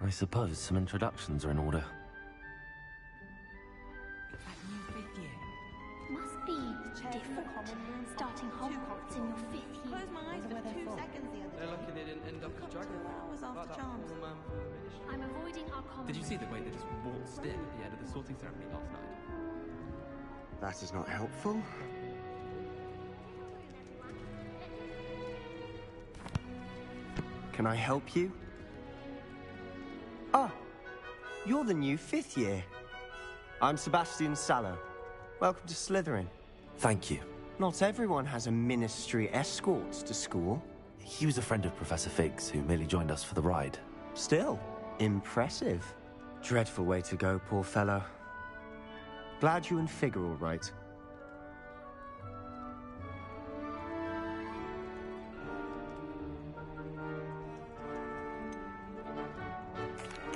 I suppose some introductions are in order. That new fifth year. Must be different. Starting Hogwarts in your 5th year. Closed my eyes for 2 seconds the other They're day. lucky they didn't end up as dragons. 2 hours after Like that charms. poor man from the ministry. I'm avoiding our common. Did you see the way they just waltzed in at the end of the sorting ceremony last night? That is not helpful. Can I help you? Ah, you're the new 5th year. I'm Sebastian Sallow. Welcome to Slytherin. Thank you. Not everyone has a ministry escort to school. He was a friend of Professor Fig's who merely joined us for the ride. Still, impressive. Dreadful way to go, poor fellow. Glad you and Fig are all right.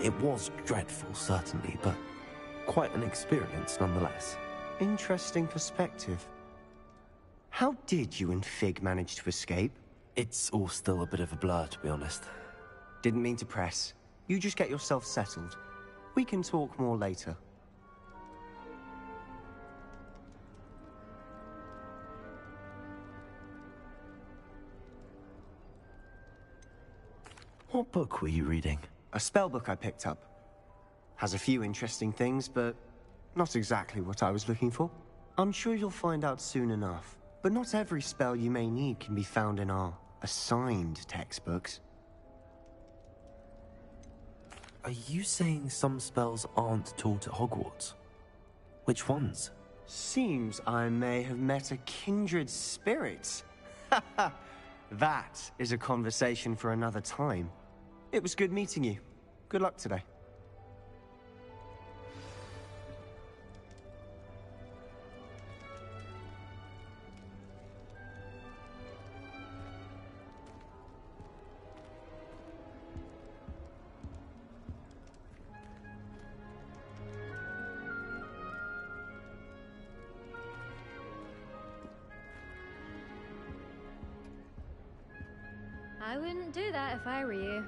It was dreadful, certainly, but quite an experience nonetheless. Interesting perspective. How did you and Fig manage to escape? It's all still a bit of a blur, to be honest. Didn't mean to press. You just get yourself settled. We can talk more later. What book were you reading? A spell book I picked up. Has a few interesting things, but not exactly what I was looking for. I'm sure you'll find out soon enough. But not every spell you may need can be found in our assigned textbooks. Are you saying some spells aren't taught at Hogwarts? Which ones? Seems I may have met a kindred spirit. That is a conversation for another time. It was good meeting you. Good luck today. I wouldn't do that if I were you.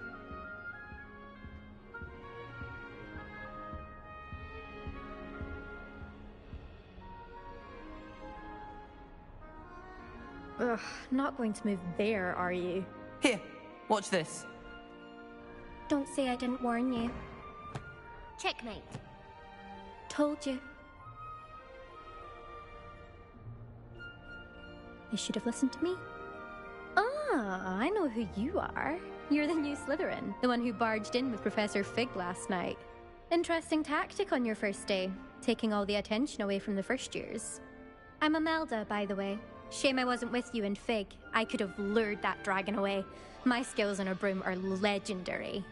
Ugh, not going to move there, are you? Here, watch this. Don't say I didn't warn you. Checkmate. Told you. You should have listened to me. Ah, I know who you are. You're the new Slytherin, the one who barged in with Professor Fig last night. Interesting tactic on your first day, taking all the attention away from the first years. I'm Imelda, by the way. Shame I wasn't with you and Fig. I could have lured that dragon away. My skills on a broom are legendary.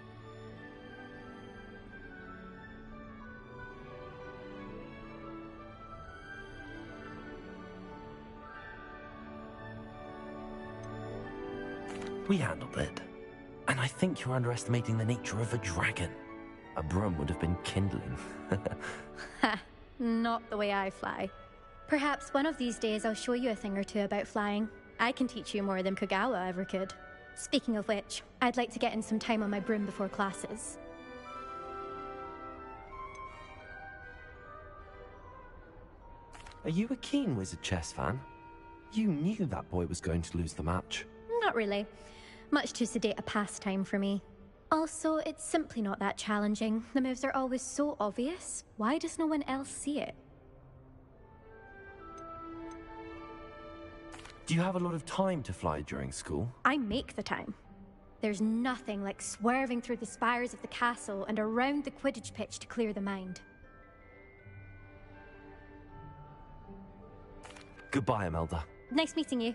We handled it. And I think you're underestimating the nature of a dragon. A broom would have been kindling. Ha, not the way I fly. Perhaps one of these days I'll show you a thing or two about flying. I can teach you more than Kogawa ever could. Speaking of which, I'd like to get in some time on my broom before classes. Are you a keen Wizard Chess fan? You knew that boy was going to lose the match. Not really. Much too sedate a pastime for me. Also, it's simply not that challenging. The moves are always so obvious. Why does no one else see it? Do you have a lot of time to fly during school? I make the time. There's nothing like swerving through the spires of the castle and around the Quidditch pitch to clear the mind. Goodbye, Imelda. Nice meeting you.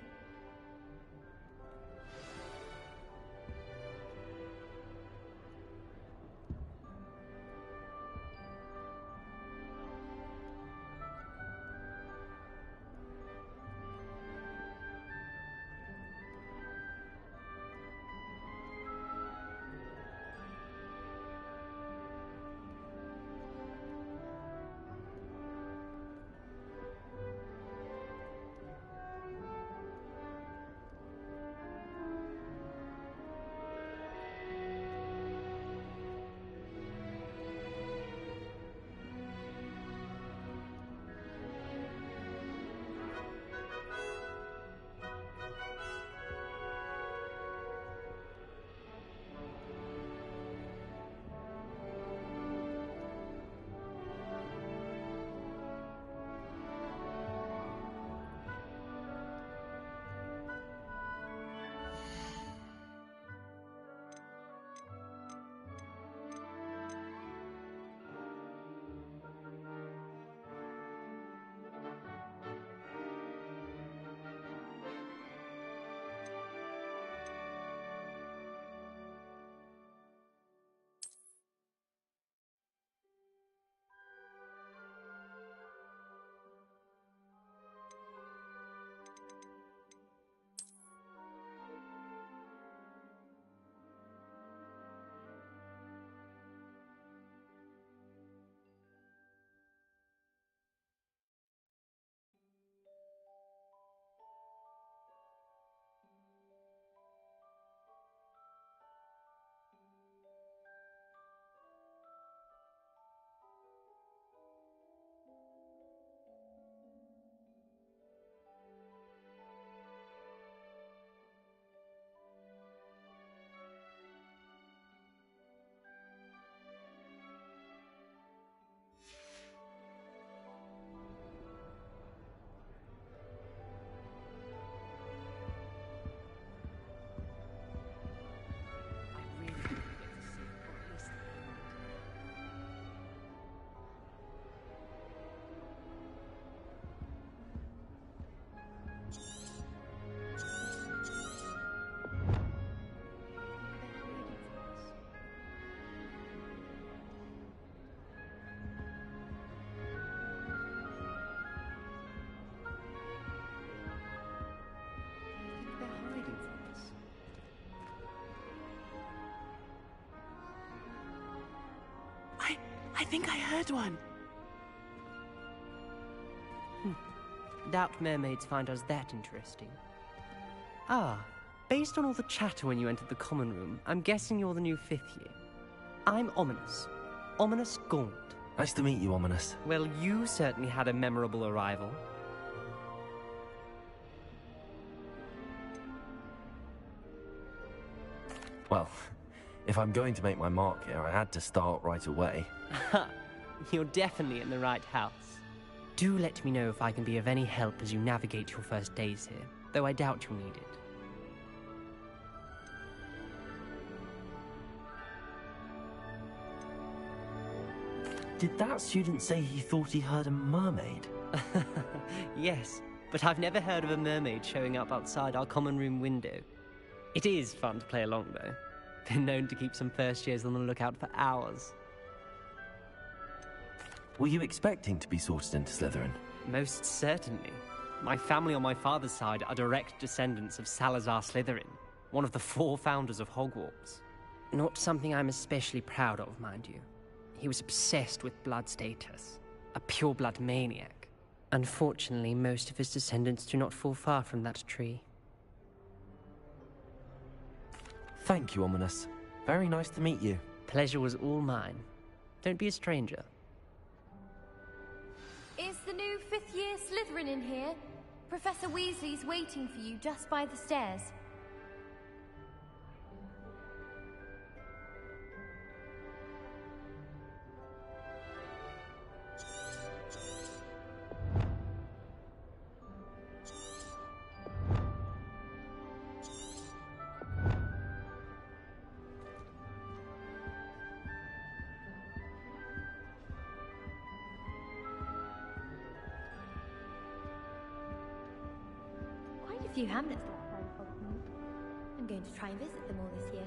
I think I heard one. Doubt mermaids find us that interesting. Ah, based on all the chatter when you entered the common room, I'm guessing you're the new 5th year. I'm Ominous. Ominous Gaunt. Nice to meet you, Ominous. Well, you certainly had a memorable arrival. Well, if I'm going to make my mark here, I had to start right away. You're definitely in the right house. Do let me know if I can be of any help as you navigate your first days here, though I doubt you'll need it. Did that student say he thought he heard a mermaid? Yes, but I've never heard of a mermaid showing up outside our common room window. It is fun to play along, though. Been known to keep some first years on the lookout for hours. Were you expecting to be sorted into Slytherin? Most certainly. My family on my father's side are direct descendants of Salazar Slytherin, one of the 4 founders of Hogwarts. Not something I'm especially proud of, mind you. He was obsessed with blood status, a pure-blood maniac. Unfortunately, most of his descendants do not fall far from that tree. Thank you, Ominous. Very nice to meet you. Pleasure was all mine. Don't be a stranger. Is the new 5th year Slytherin in here? Professor Weasley's waiting for you just by the stairs. A few hamlets outside of Hogwarts. I'm going to try and visit them all this year.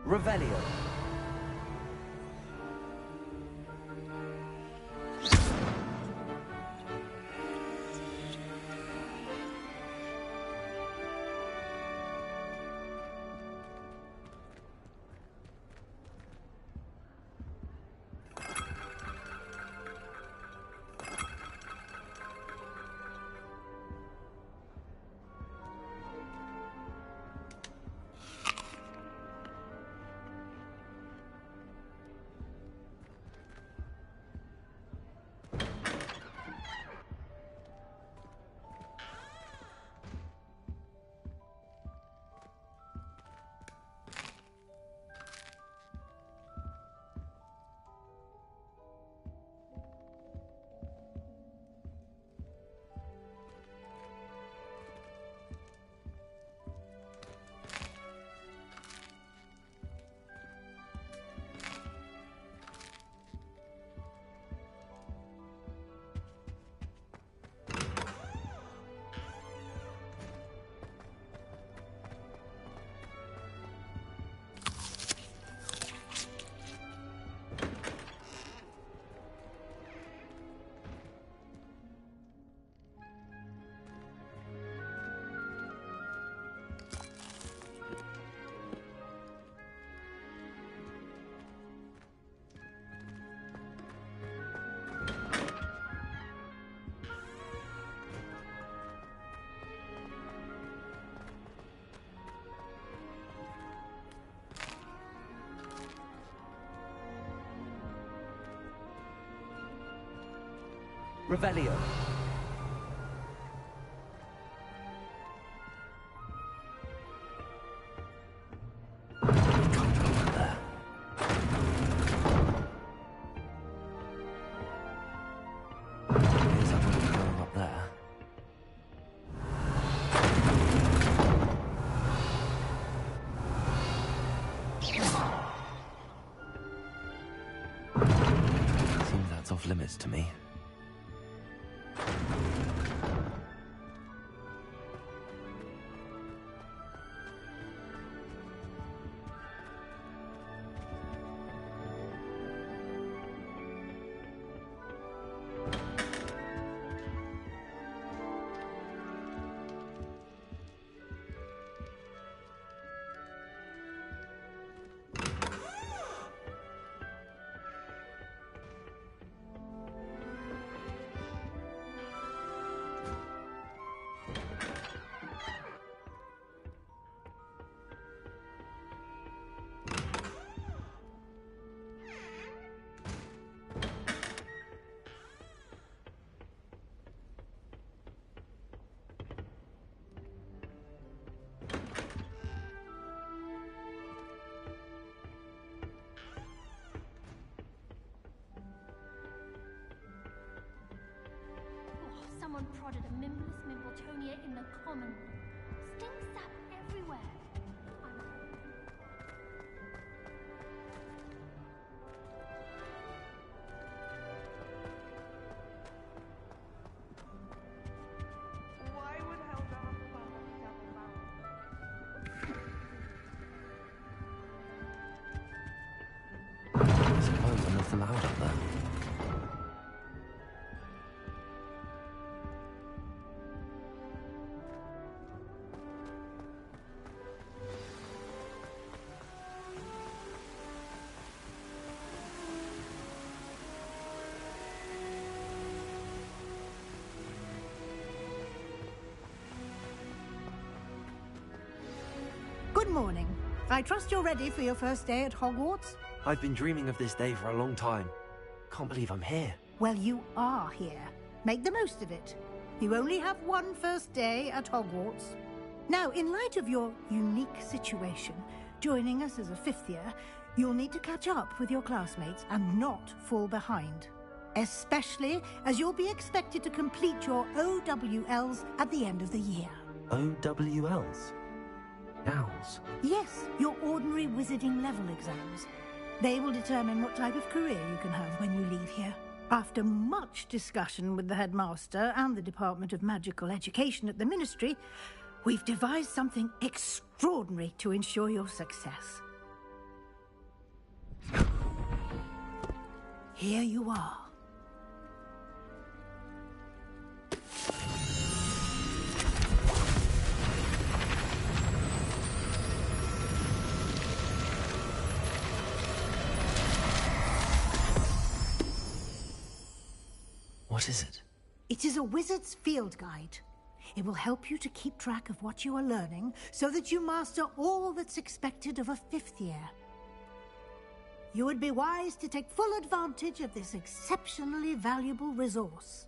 Revelio. Revelio. sense to me. Someone prodded a Mimbless Mimbletonia in the common. Stink sap everywhere. Why would Helga have to find a chapel I suppose I'm not allowed up there. Good morning. I trust you're ready for your first day at Hogwarts? I've been dreaming of this day for a long time. Can't believe I'm here. Well, you are here. Make the most of it. You only have one first day at Hogwarts. Now, in light of your unique situation, joining us as a fifth year, you'll need to catch up with your classmates and not fall behind. Especially as you'll be expected to complete your OWLs at the end of the year. OWLs? Owls? Yes, your ordinary wizarding level exams. They will determine what type of career you can have when you leave here. After much discussion with the headmaster and the Department of Magical Education at the Ministry, we've devised something extraordinary to ensure your success. Here you are. What is it? It is a wizard's field guide. It will help you to keep track of what you are learning so that you master all that's expected of a fifth year. You would be wise to take full advantage of this exceptionally valuable resource.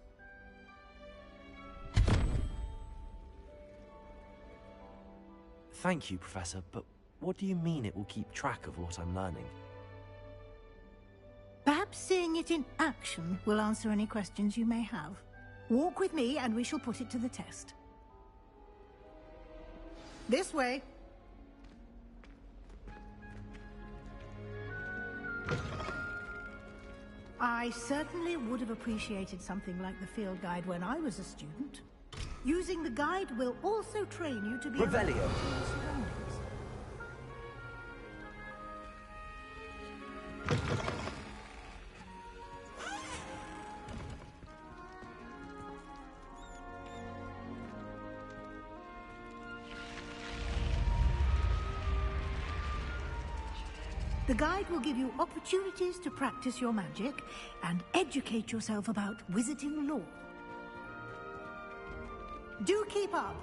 Thank you, Professor, but what do you mean it will keep track of what I'm learning? Perhaps seeing it in action will answer any questions you may have. Walk with me and we shall put it to the test. This way. I certainly would have appreciated something like the field guide when I was a student. Using the guide will also train you to be Revelio. aware of your surroundings. The guide will give you opportunities to practice your magic and educate yourself about wizarding lore. Do keep up!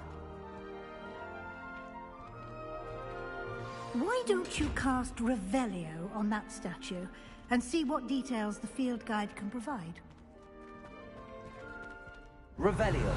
Why don't you cast Revelio on that statue and see what details the field guide can provide? Revelio.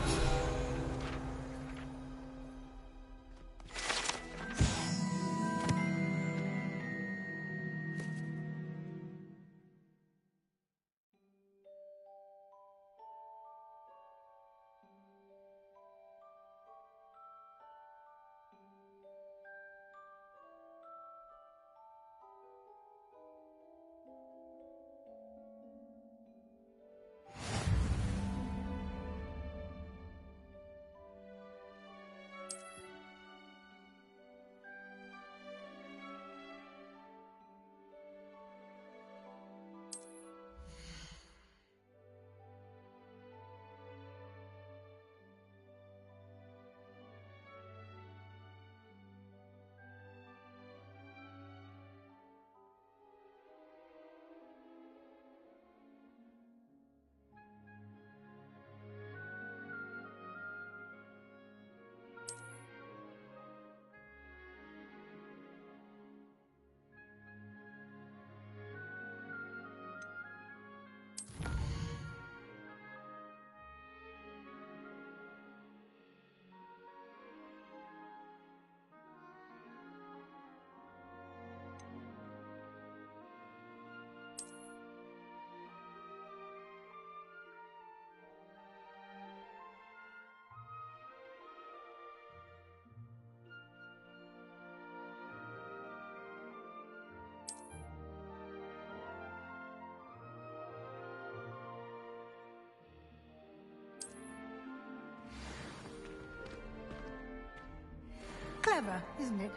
Clever, isn't it?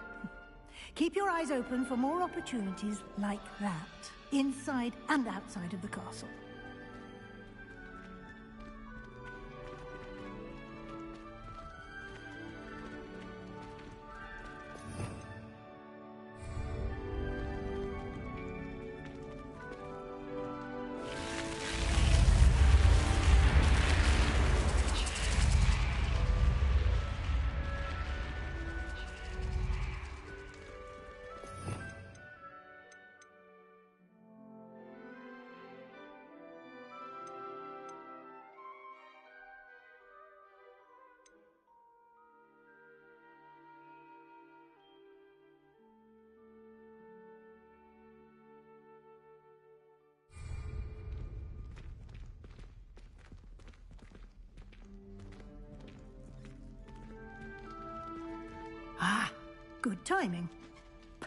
Keep your eyes open for more opportunities like that, inside and outside of the castle. Ah, good timing.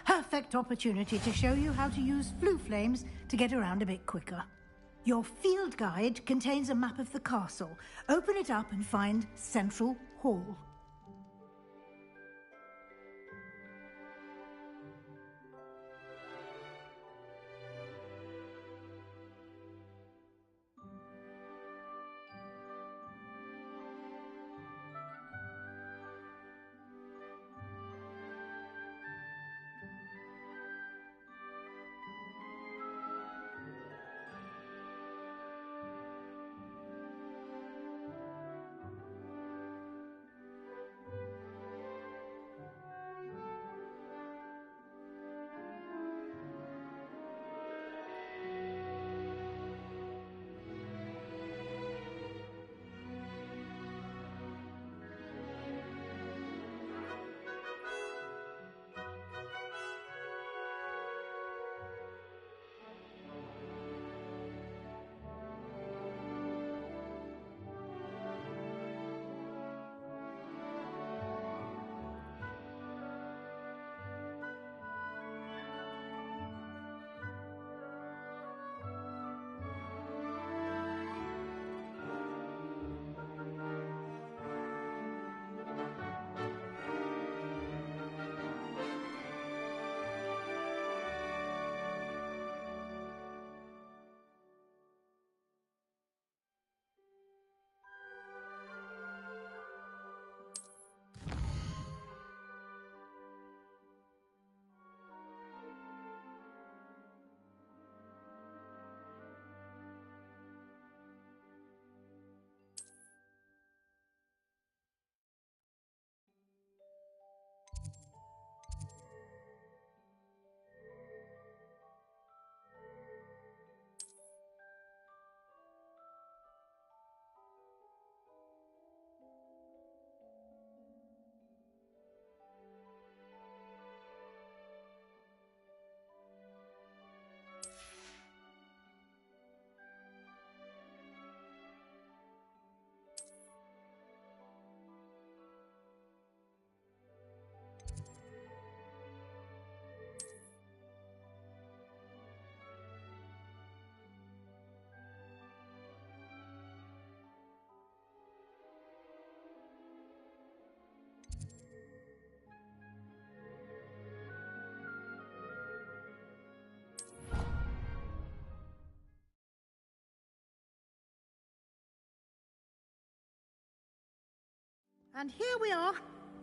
Perfect opportunity to show you how to use flue flames to get around a bit quicker. Your field guide contains a map of the castle. Open it up and find Central Hall. And here we are.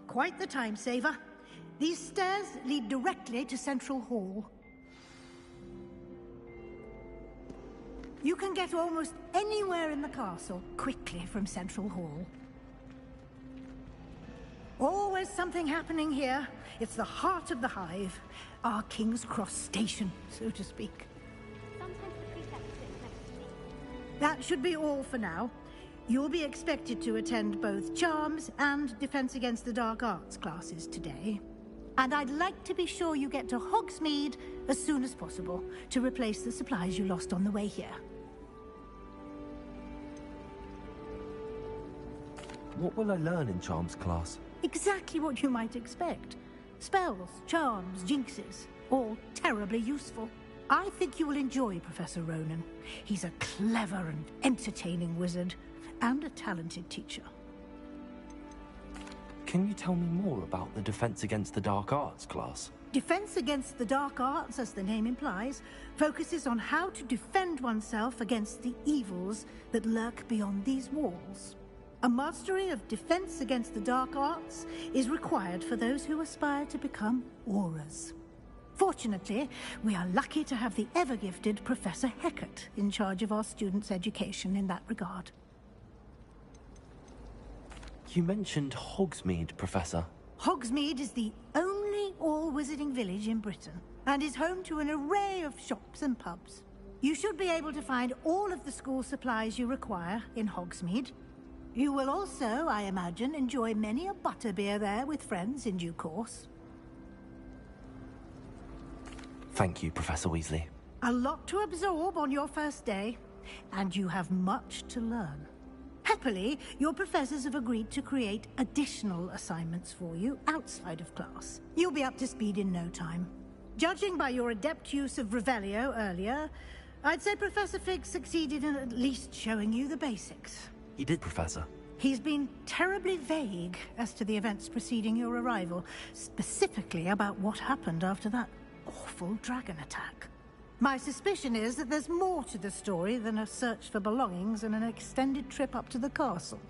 Quite the time saver. These stairs lead directly to Central Hall. You can get almost anywhere in the castle quickly from Central Hall. Always something happening here. It's the heart of the Hive. Our King's Cross station, so to speak. Sometimes the prefect sits next to me. That should be all for now. You'll be expected to attend both Charms and Defense Against the Dark Arts classes today. And I'd like to be sure you get to Hogsmeade as soon as possible to replace the supplies you lost on the way here. What will I learn in Charms class? Exactly what you might expect. Spells, charms, jinxes, all terribly useful. I think you will enjoy Professor Ronan. He's a clever and entertaining wizard, and a talented teacher. Can you tell me more about the Defense Against the Dark Arts class? Defense Against the Dark Arts, as the name implies, focuses on how to defend oneself against the evils that lurk beyond these walls. A mastery of Defense Against the Dark Arts is required for those who aspire to become Aurors. Fortunately, we are lucky to have the ever-gifted Professor Hecat in charge of our students' education in that regard. You mentioned Hogsmeade, Professor. Hogsmeade is the only all-wizarding village in Britain, and is home to an array of shops and pubs. You should be able to find all of the school supplies you require in Hogsmeade. You will also, I imagine, enjoy many a butterbeer there with friends in due course. Thank you, Professor Weasley. A lot to absorb on your first day, and you have much to learn. Happily, your professors have agreed to create additional assignments for you outside of class. You'll be up to speed in no time. Judging by your adept use of Revelio earlier, I'd say Professor Fig succeeded in at least showing you the basics. He did, Professor. He's been terribly vague as to the events preceding your arrival, specifically about what happened after that awful dragon attack. My suspicion is that there's more to the story than a search for belongings and an extended trip up to the castle.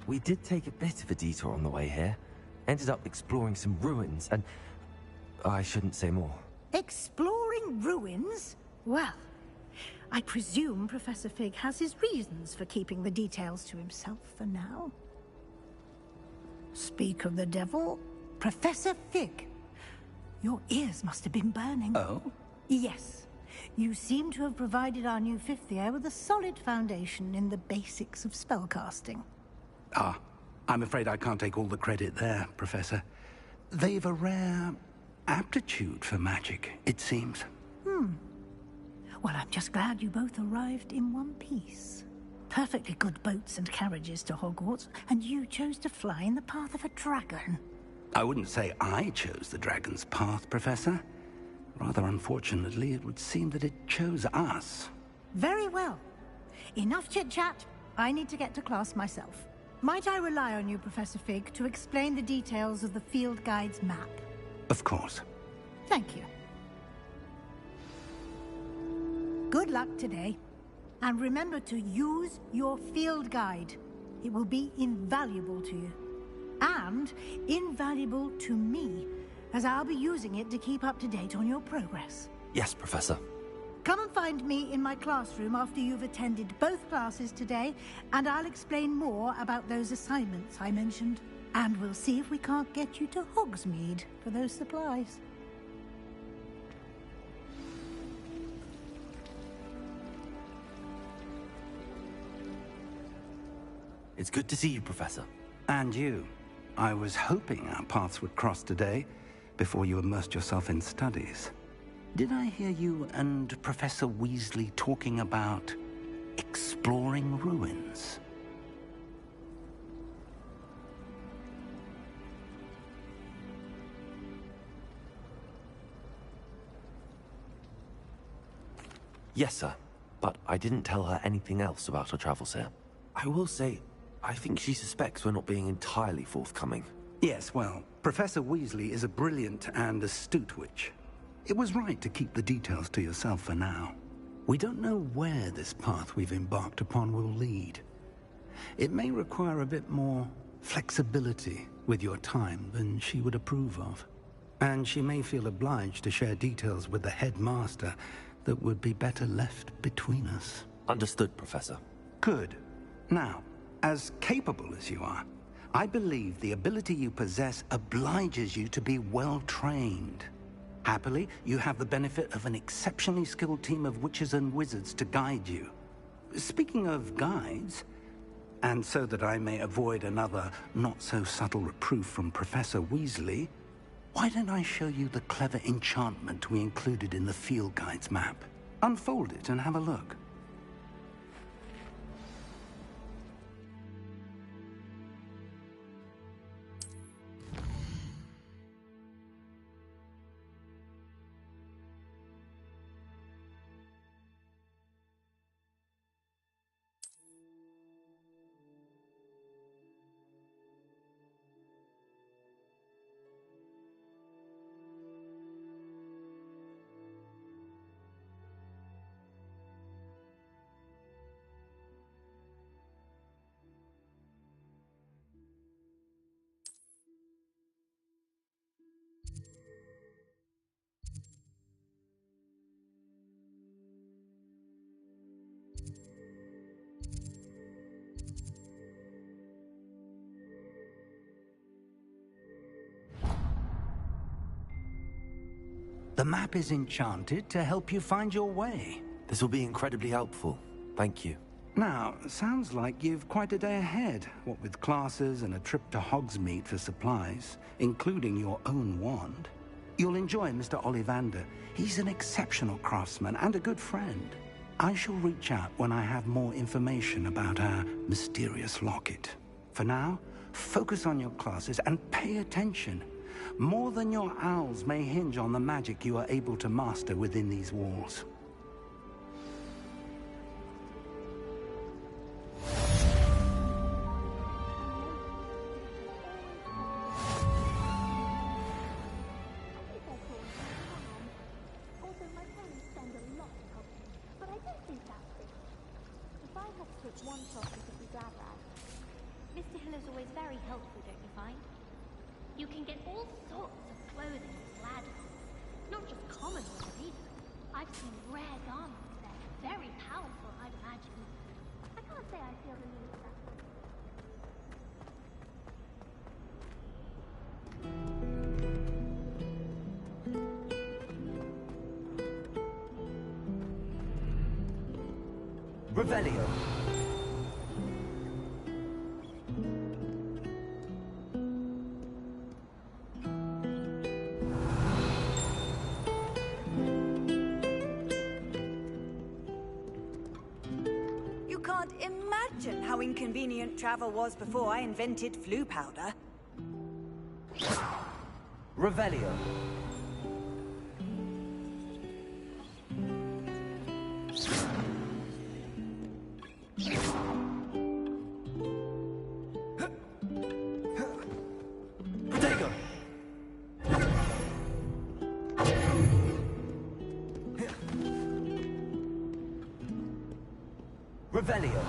We did take a bit of a detour on the way here. Ended up exploring some ruins and... I shouldn't say more. Exploring ruins? Well, I presume Professor Fig has his reasons for keeping the details to himself for now. Speak of the devil, Professor Fig. Your ears must have been burning. Oh? Yes. You seem to have provided our new fifth year with a solid foundation in the basics of spellcasting. Ah, I'm afraid I can't take all the credit there, Professor. They've a rare aptitude for magic, it seems. Well, I'm just glad you both arrived in one piece. Perfectly good boats and carriages to Hogwarts, and you chose to fly in the path of a dragon. I wouldn't say I chose the dragon's path, Professor. Rather unfortunately, it would seem that it chose us. Very well. Enough chit-chat. I need to get to class myself. Might I rely on you, Professor Fig, to explain the details of the field guide's map? Of course. Thank you. Good luck today. And remember to use your field guide. It will be invaluable to you. And invaluable to me, as I'll be using it to keep up to date on your progress. Yes, Professor. Come and find me in my classroom after you've attended both classes today, and I'll explain more about those assignments I mentioned. And we'll see if we can't get you to Hogsmeade for those supplies. It's good to see you, Professor. And you. I was hoping our paths would cross today, before you immersed yourself in studies. Did I hear you and Professor Weasley talking about exploring ruins? Yes, sir. But I didn't tell her anything else about our travels here. I will say, I think she suspects we're not being entirely forthcoming. Yes, well, Professor Weasley is a brilliant and astute witch. It was right to keep the details to yourself for now. We don't know where this path we've embarked upon will lead. It may require a bit more flexibility with your time than she would approve of. And she may feel obliged to share details with the headmaster that would be better left between us. Understood, Professor. Good. Now, as capable as you are, I believe the ability you possess obliges you to be well-trained. Happily, you have the benefit of an exceptionally skilled team of witches and wizards to guide you. Speaking of guides, and so that I may avoid another not-so-subtle reproof from Professor Weasley, why don't I show you the clever enchantment we included in the field guide's map? Unfold it and have a look. The map is enchanted to help you find your way. This will be incredibly helpful. Thank you. Now, sounds like you've quite a day ahead, what with classes and a trip to Hogsmeade for supplies, including your own wand. You'll enjoy Mr. Ollivander. He's an exceptional craftsman and a good friend. I shall reach out when I have more information about our mysterious locket. For now, focus on your classes and pay attention. More than your owls may hinge on the magic you are able to master within these walls. Mr. Hill is always very helpful, don't you find? You can get all sorts of clothing and ladders. Not just common ones either. I've seen rare garments there. Very powerful, I'd imagine. I can't say I feel the need for that. Revelio. You can't imagine how inconvenient travel was before I invented flu powder. Revelio. Revelio.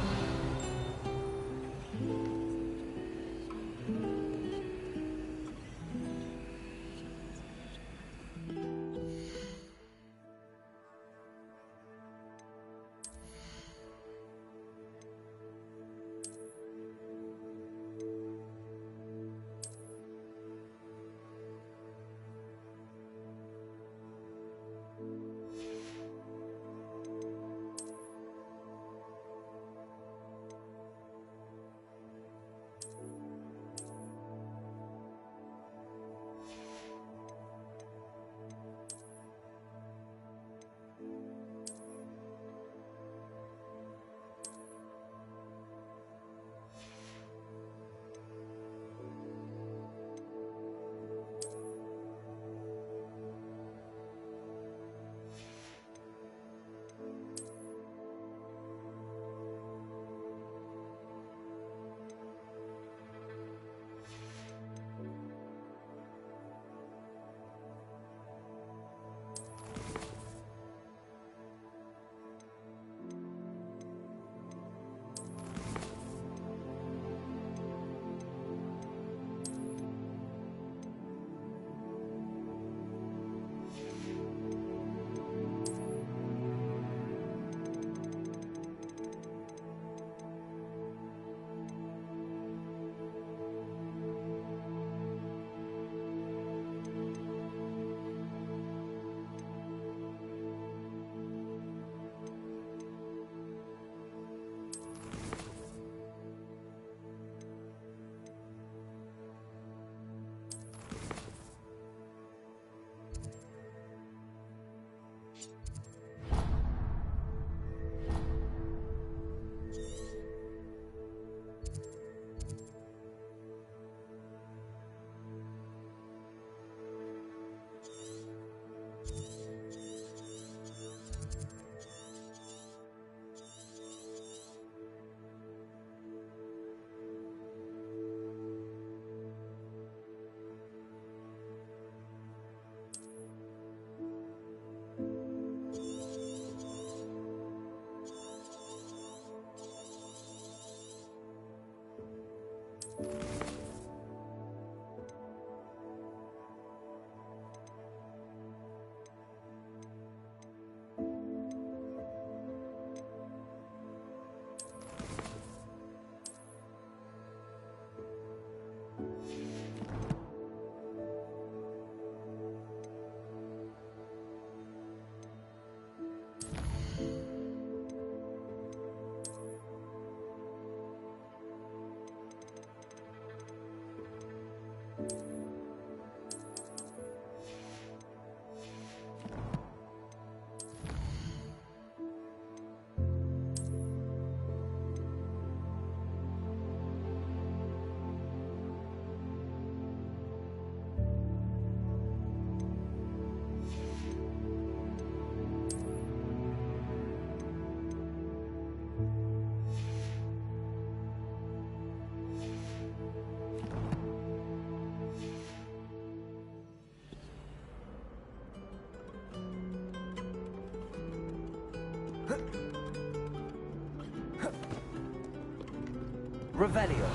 Revelio.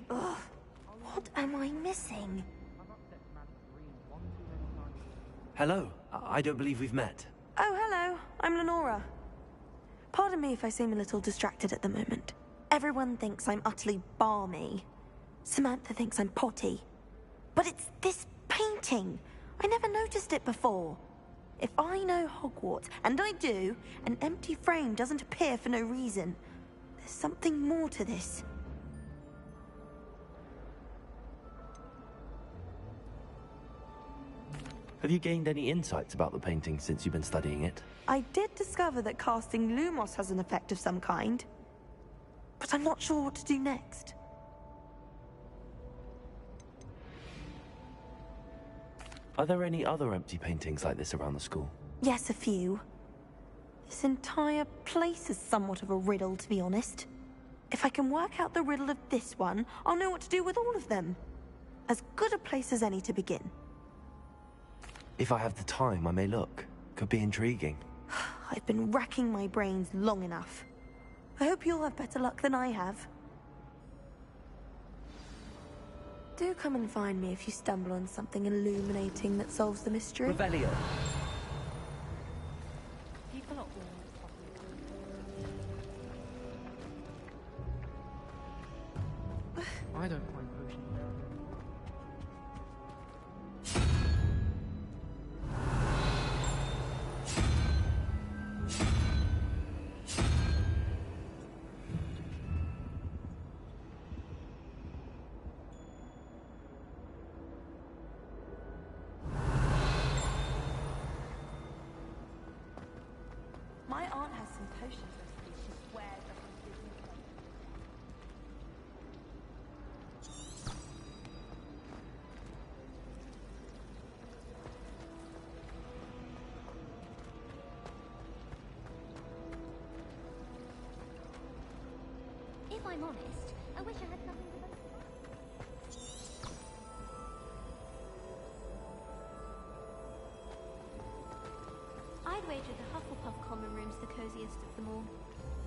Ugh, what am I missing? Hello. I don't believe we've met. Oh, hello. I'm Lenora. Pardon me if I seem a little distracted at the moment. Everyone thinks I'm utterly balmy. Samantha thinks I'm potty. But it's this painting. I never noticed it before. If I know Hogwarts, and I do, an empty frame doesn't appear for no reason. There's something more to this. Have you gained any insights about the painting since you've been studying it? I did discover that casting Lumos has an effect of some kind. But I'm not sure what to do next. Are there any other empty paintings like this around the school? Yes, a few. This entire place is somewhat of a riddle, to be honest. If I can work out the riddle of this one, I'll know what to do with all of them. As good a place as any to begin. If I have the time, I may look. Could be intriguing. I've been racking my brains long enough. I hope you'll have better luck than I have. Do come and find me if you stumble on something illuminating that solves the mystery. Revelio. People are I don't find potions. My aunt has some potions recipes she swears are from Disney. If I'm honest, I wish I had something to boast about. I'd wager the Hufflepuff common room's the coziest of them all.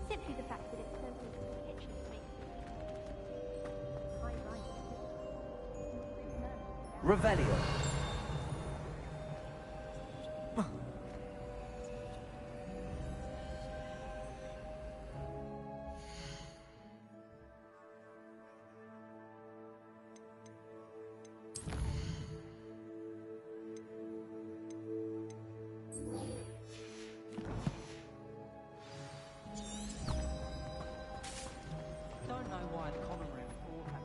Simply the fact that it's closest to the kitchen makes it high right. Revelio. Don't know why the common room all have.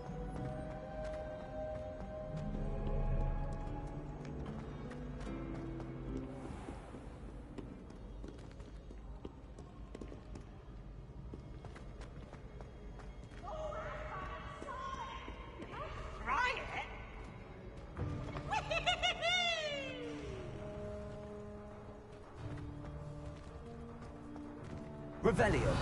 Revelio.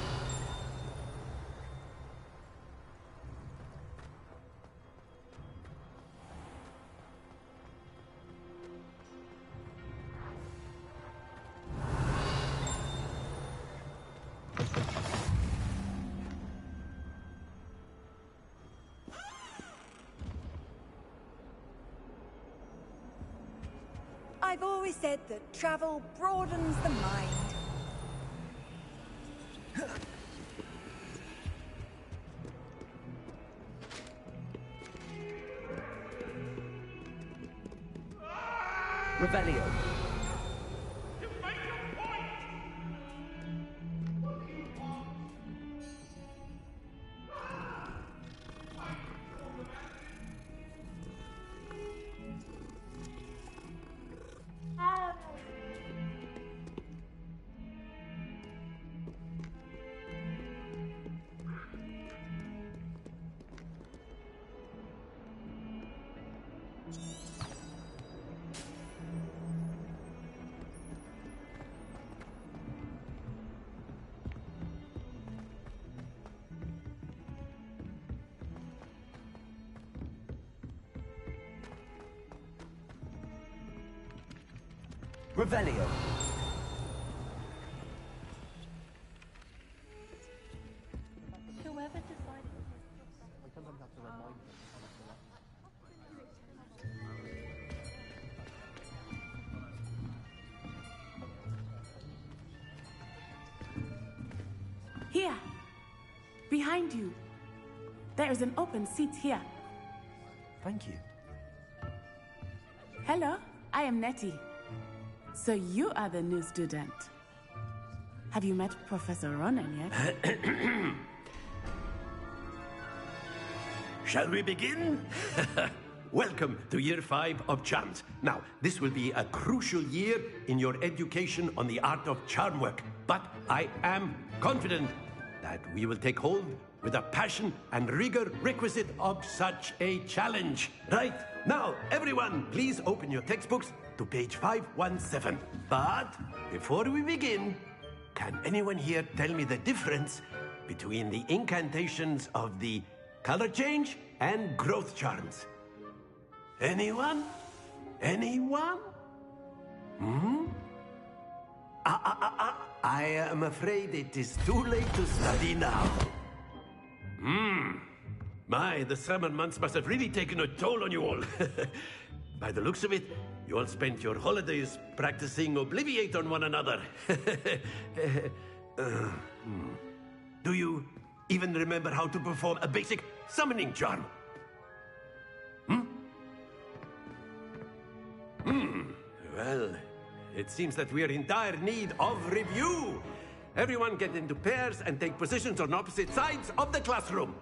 I've always said that travel broadens the mind. Revelio. Revelio. Whoever decided We sometimes have to remind them. Here! Behind you. There is an open seat here. Thank you. Hello, I am Nettie. So you are the new student. Have you met Professor Ronan yet? Shall we begin? Welcome to Year 5 of Charms. Now, this will be a crucial year in your education on the art of charm work. But I am confident that we will take hold with the passion and rigor requisite of such a challenge. Right? Now, everyone, please open your textbooks to page 517. But before we begin, can anyone here tell me the difference between the incantations of the color change and growth charms? Anyone? Anyone? I am afraid it is too late to study now. My, the summer months must have really taken a toll on you all. By the looks of it, you all spent your holidays practicing Obliviate on one another. Do you even remember how to perform a basic summoning charm? Well, it seems that we are in dire need of review. Everyone get into pairs and take positions on opposite sides of the classroom.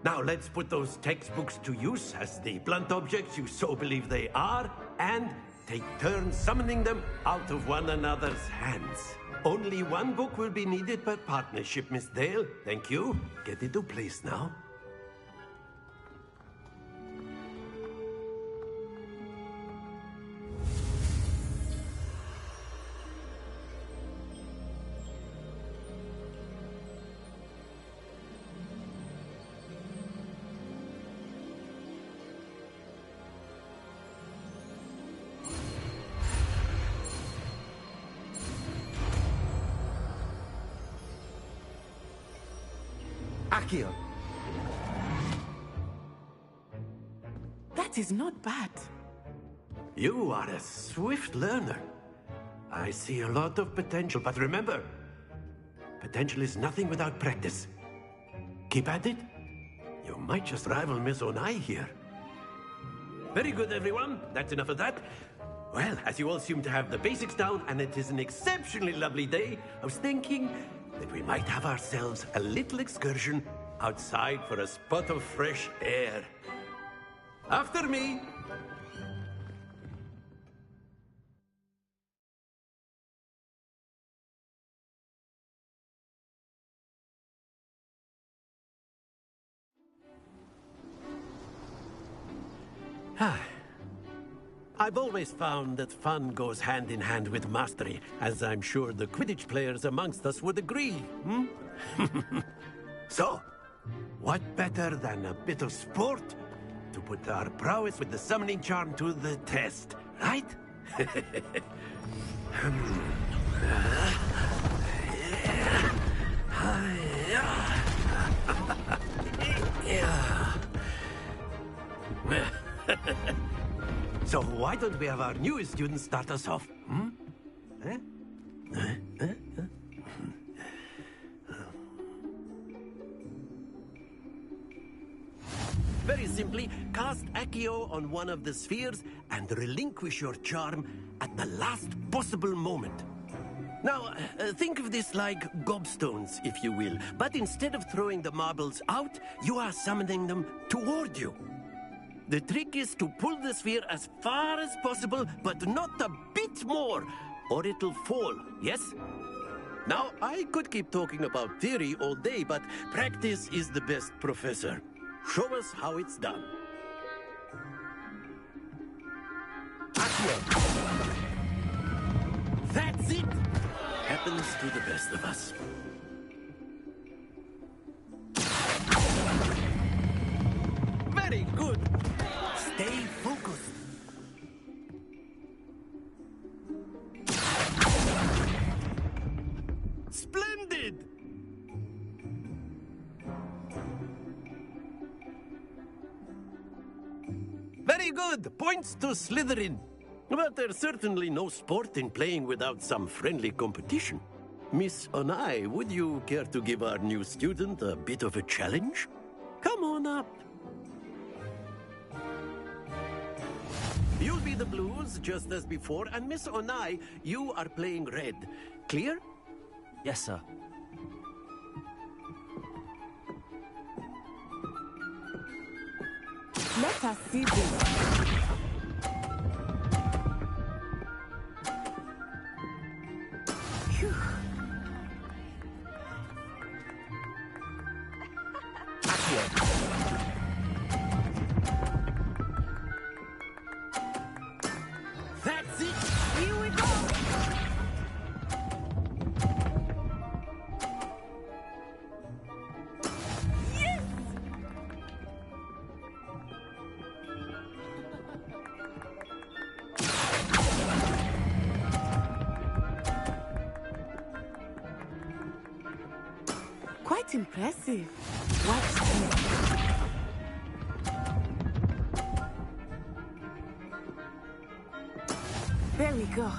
Now let's put those textbooks to use as the blunt objects you so believe they are, and take turns summoning them out of one another's hands. Only one book will be needed per partnership, Miss Dale. Thank you. Get into place now. Accio. That is not bad. You are a swift learner. I see a lot of potential, but remember, potential is nothing without practice. Keep at it. You might just rival Miss Onai here. Very good, everyone. That's enough of that. Well, as you all seem to have the basics down, and it is an exceptionally lovely day, I was thinking that we might have ourselves a little excursion outside for a spot of fresh air. After me. I've always found that fun goes hand in hand with mastery, as I'm sure the Quidditch players amongst us would agree, So, what better than a bit of sport to put our prowess with the summoning charm to the test, right? So why don't we have our newest student start us off? Very simply, cast Accio on one of the spheres and relinquish your charm at the last possible moment. Now, think of this like gobstones, if you will, but instead of throwing the marbles out, you are summoning them toward you. The trick is to pull the sphere as far as possible, but not a bit more, or it'll fall, yes? Now, I could keep talking about theory all day, but practice is the best professor. Show us how it's done. That's it! Happens to the best of us. Very good! Stay focused. good. Points to Slytherin. But there's certainly no sport in playing without some friendly competition. Miss Onai, would you care to give our new student a bit of a challenge? Come on up. You'll be the blues, just as before, and Miss Onai, you are playing red. Clear? Yes, sir. Let us see this. Phew. That's it! Here we go! Yes! Quite impressive. Watch this. There we go.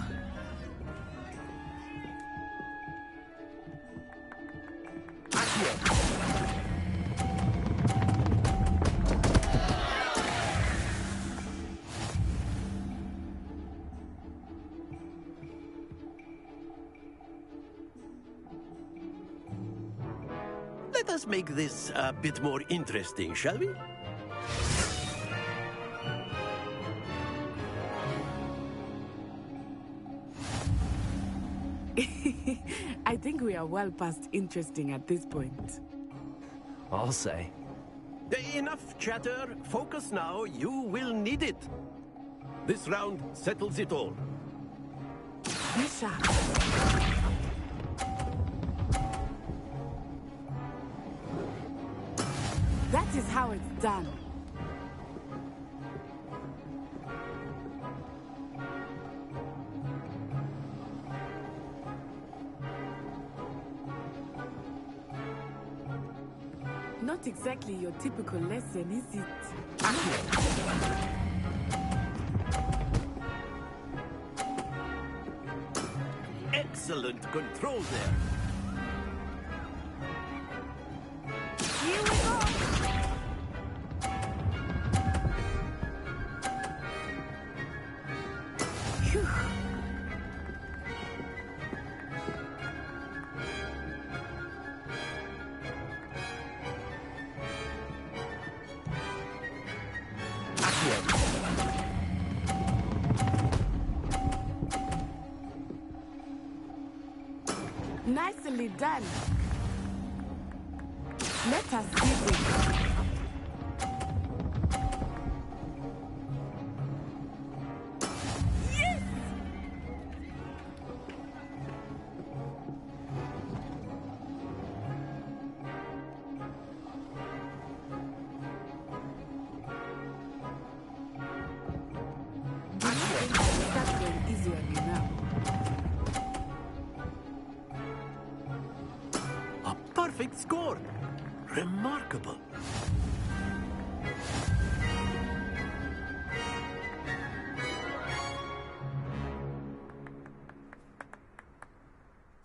Let us make this a bit more interesting, shall we? I think we are well past interesting at this point. I'll say. Enough chatter. Focus now. You will need it. This round settles it all. Be sharp. That is how it's done. Not exactly your typical lesson, is it? Excellent control there. Here we go! Phew. Nicely done. Let us see this. Yes! That's going easy on you now. A perfect score. Remarkable.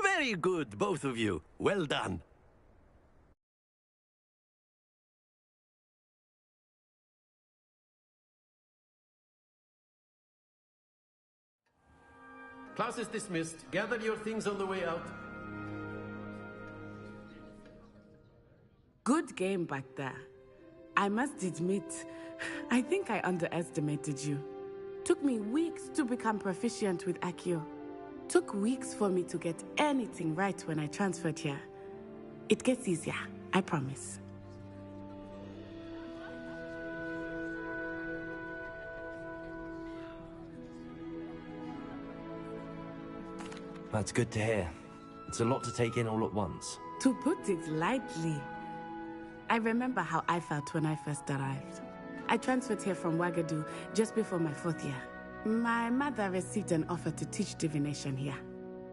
Very good, both of you. Well done. Class is dismissed. Gather your things on the way out. Good game back there. I must admit, I think I underestimated you. Took me weeks to become proficient with Accio. Took weeks for me to get anything right when I transferred here. It gets easier, I promise. That's good to hear. It's a lot to take in all at once. To put it lightly, I remember how I felt when I first arrived. I transferred here from Wagadu just before my 4th year. My mother received an offer to teach divination here.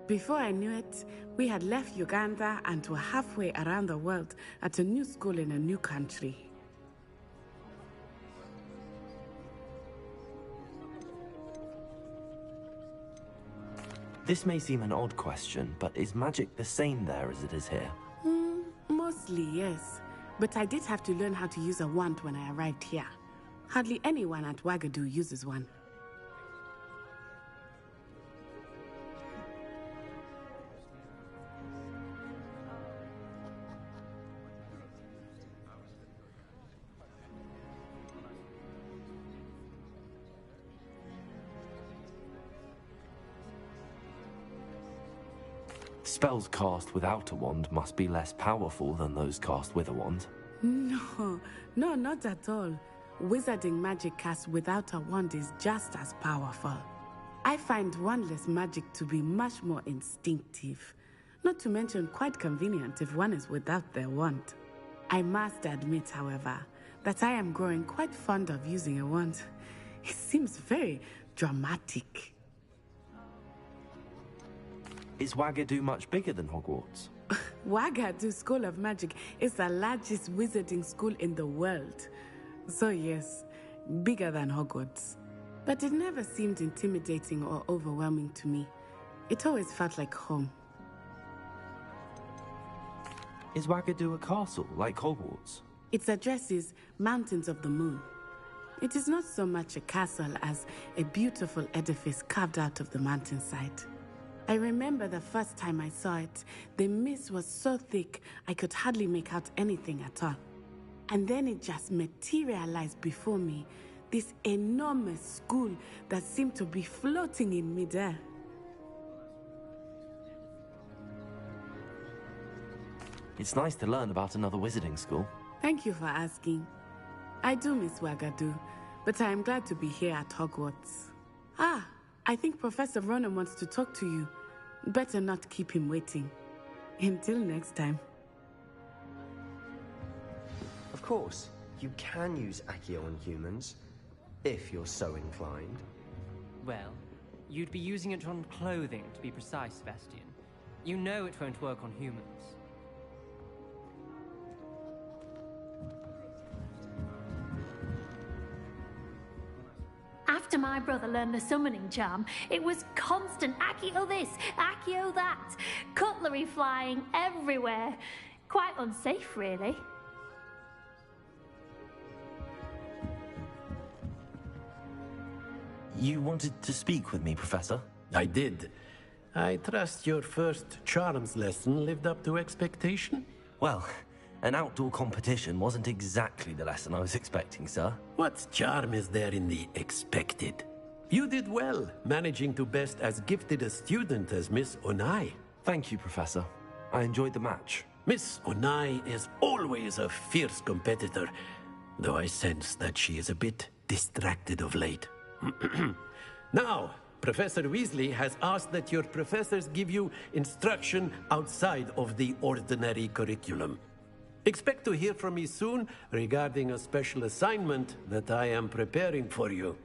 Before I knew it, we had left Uganda and were halfway around the world at a new school in a new country. This may seem an odd question, but is magic the same there as it is here? Mostly, yes. But I did have to learn how to use a wand when I arrived here. Hardly anyone at Wagadu uses one. Spells cast without a wand must be less powerful than those cast with a wand. No, not at all. Wizarding magic cast without a wand is just as powerful. I find wandless magic to be much more instinctive. Not to mention quite convenient if one is without their wand. I must admit, however, that I am growing quite fond of using a wand. It seems very dramatic. Is Wagadu much bigger than Hogwarts? Wagadu School of Magic is the largest wizarding school in the world. So yes, bigger than Hogwarts. But it never seemed intimidating or overwhelming to me. It always felt like home. Is Wagadu a castle, like Hogwarts? Its address is Mountains of the Moon. It is not so much a castle as a beautiful edifice carved out of the mountainside. I remember the first time I saw it, the mist was so thick I could hardly make out anything at all. And then it just materialized before me, this enormous school that seemed to be floating in midair. It's nice to learn about another wizarding school. Thank you for asking. I do miss Wagadu, but I am glad to be here at Hogwarts. I think Professor Ronan wants to talk to you. Better not keep him waiting. Until next time. Of course, you can use Accio on humans, if you're so inclined. Well, you'd be using it on clothing, to be precise, Sebastian. You know it won't work on humans. After my brother learned the summoning charm, it was constant Accio this, Accio that, cutlery flying everywhere. Quite unsafe, really. You wanted to speak with me, Professor? I did. I trust your first charms lesson lived up to expectation? Well, an outdoor competition wasn't exactly the lesson I was expecting, sir. What charm is there in the expected? You did well, managing to best as gifted a student as Miss Onai. Thank you, Professor. I enjoyed the match. Miss Onai is always a fierce competitor, though I sense that she is a bit distracted of late. Now, Professor Weasley has asked that your professors give you instruction outside of the ordinary curriculum. Expect to hear from me soon regarding a special assignment that I am preparing for you.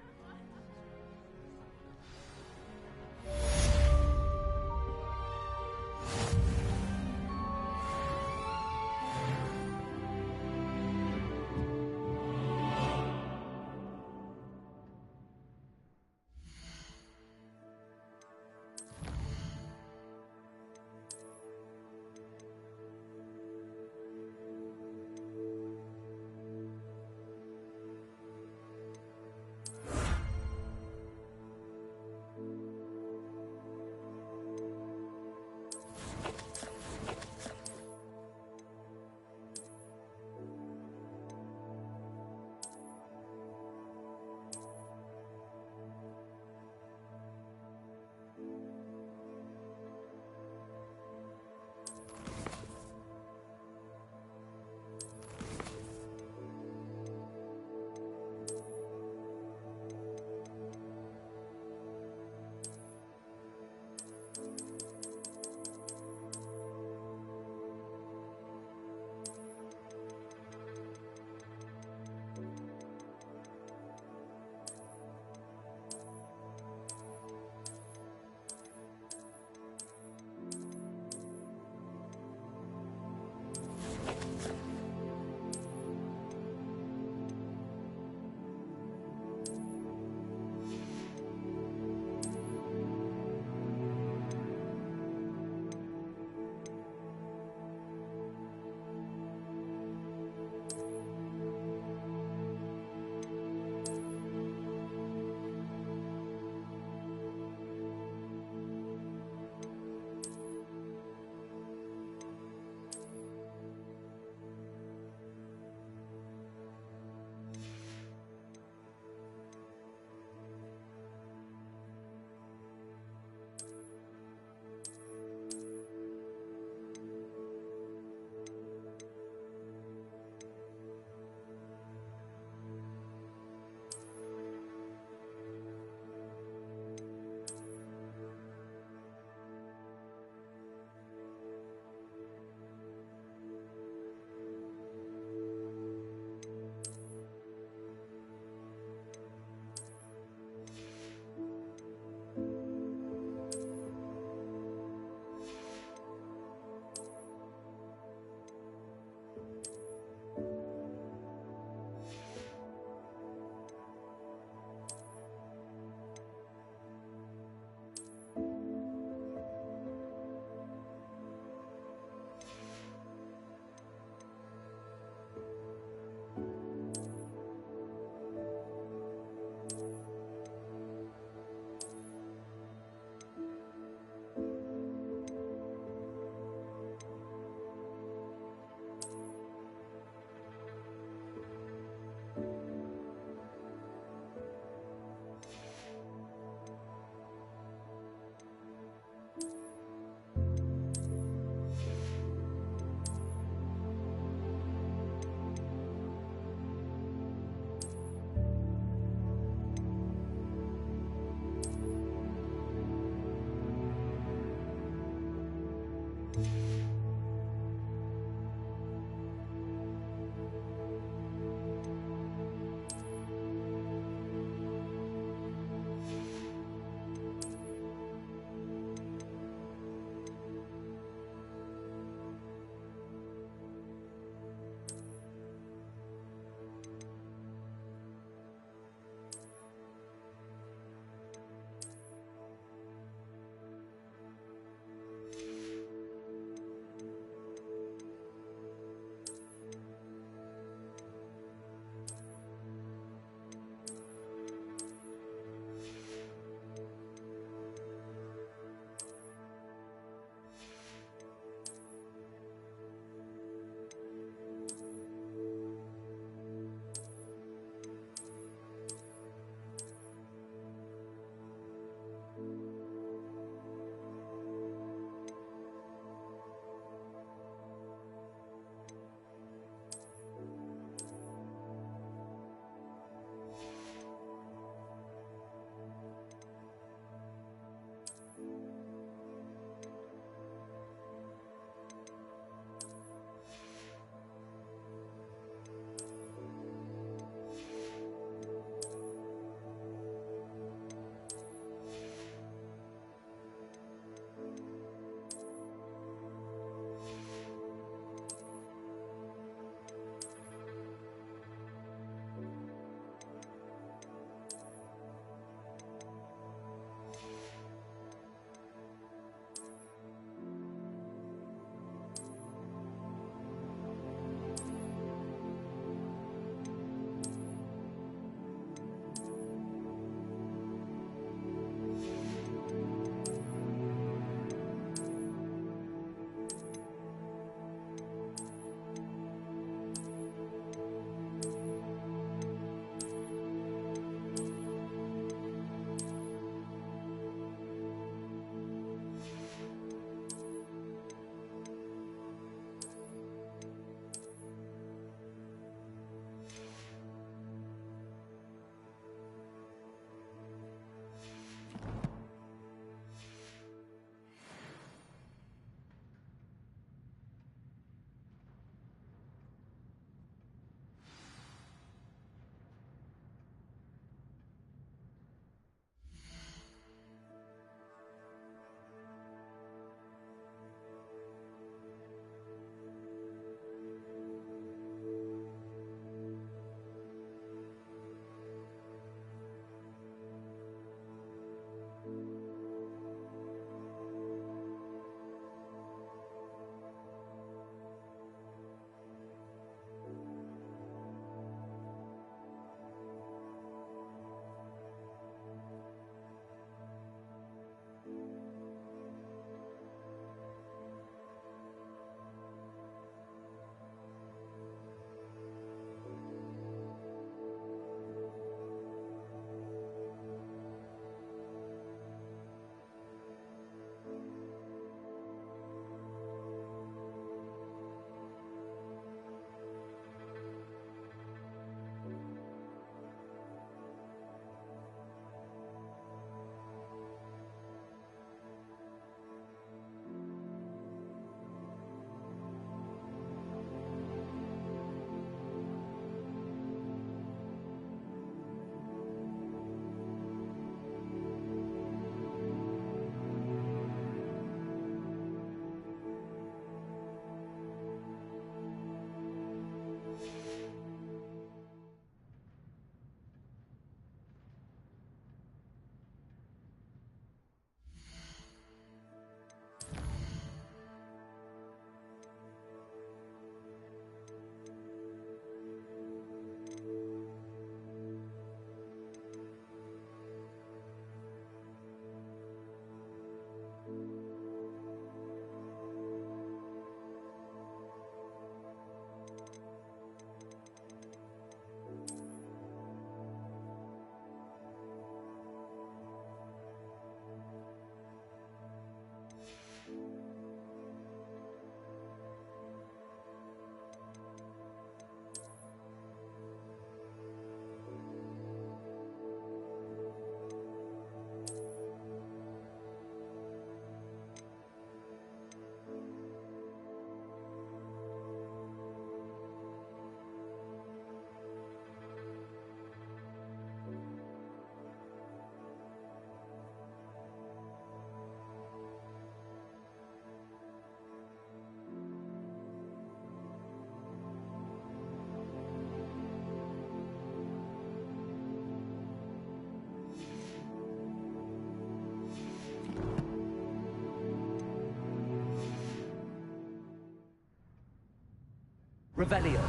Revelio.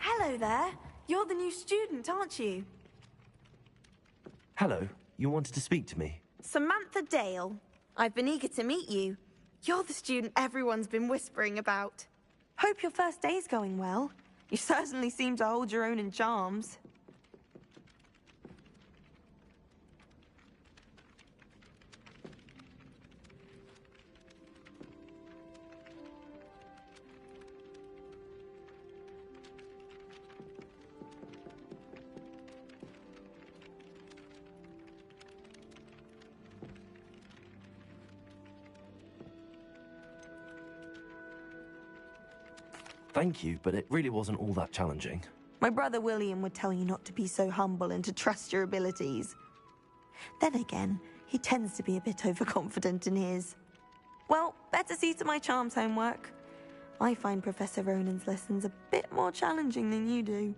Hello there. You're the new student, aren't you? Hello, you wanted to speak to me? Samantha Dale. I've been eager to meet you. You're the student everyone's been whispering about. Hope your first day's going well. You certainly seem to hold your own in charms. Thank you, but it really wasn't all that challenging. My brother William would tell you not to be so humble and to trust your abilities. Then again, he tends to be a bit overconfident in his. Well, better see to my charms homework. I find Professor Ronan's lessons a bit more challenging than you do.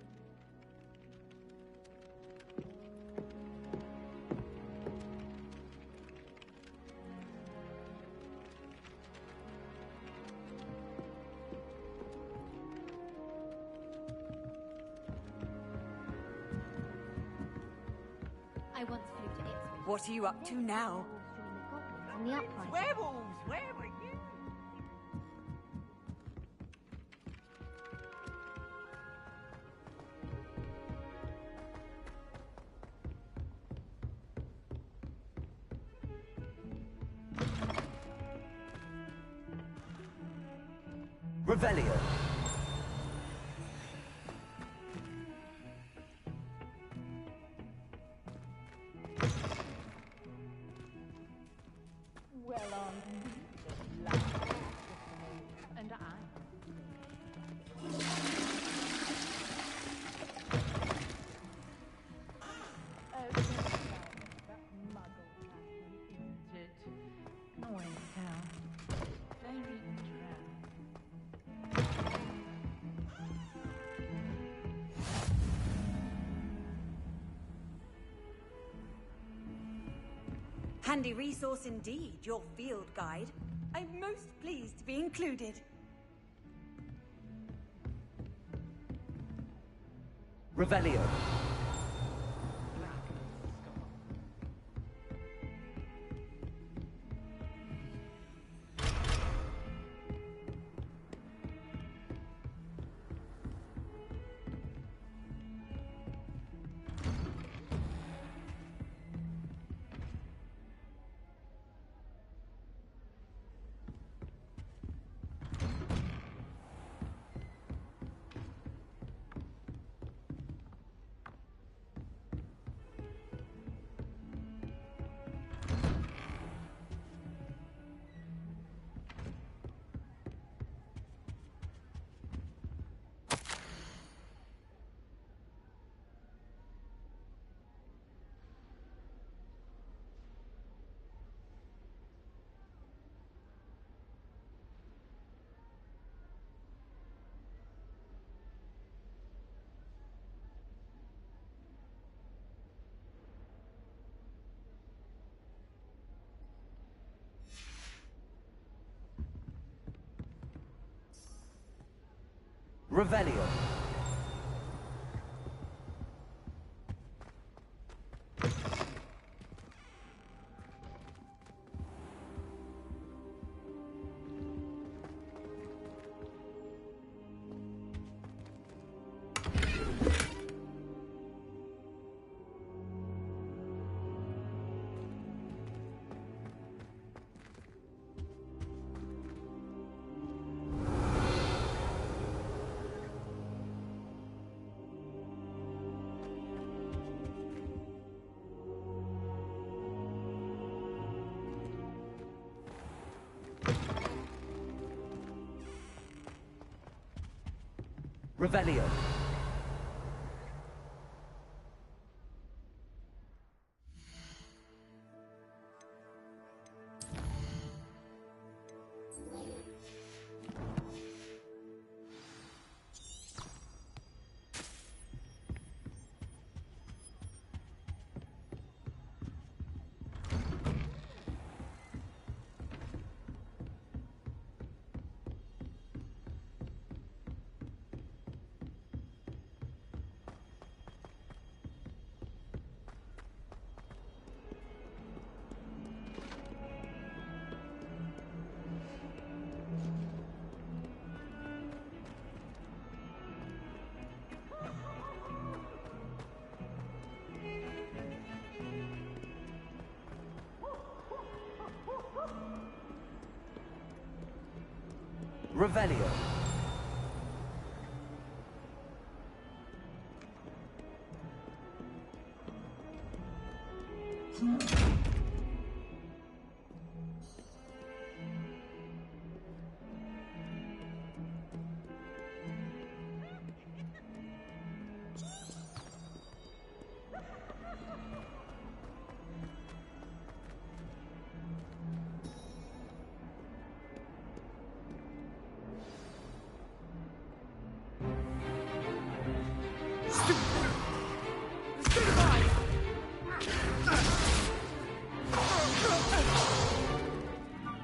I once flew to Ipswich. What are you up to now? In the uprising. Werewolves, where were you? Revelio. Well, and I. Annoying town. Very Handy resource indeed, your field guide. I'm most pleased to be included. Revelio. Revelio. Revelio. Revelio.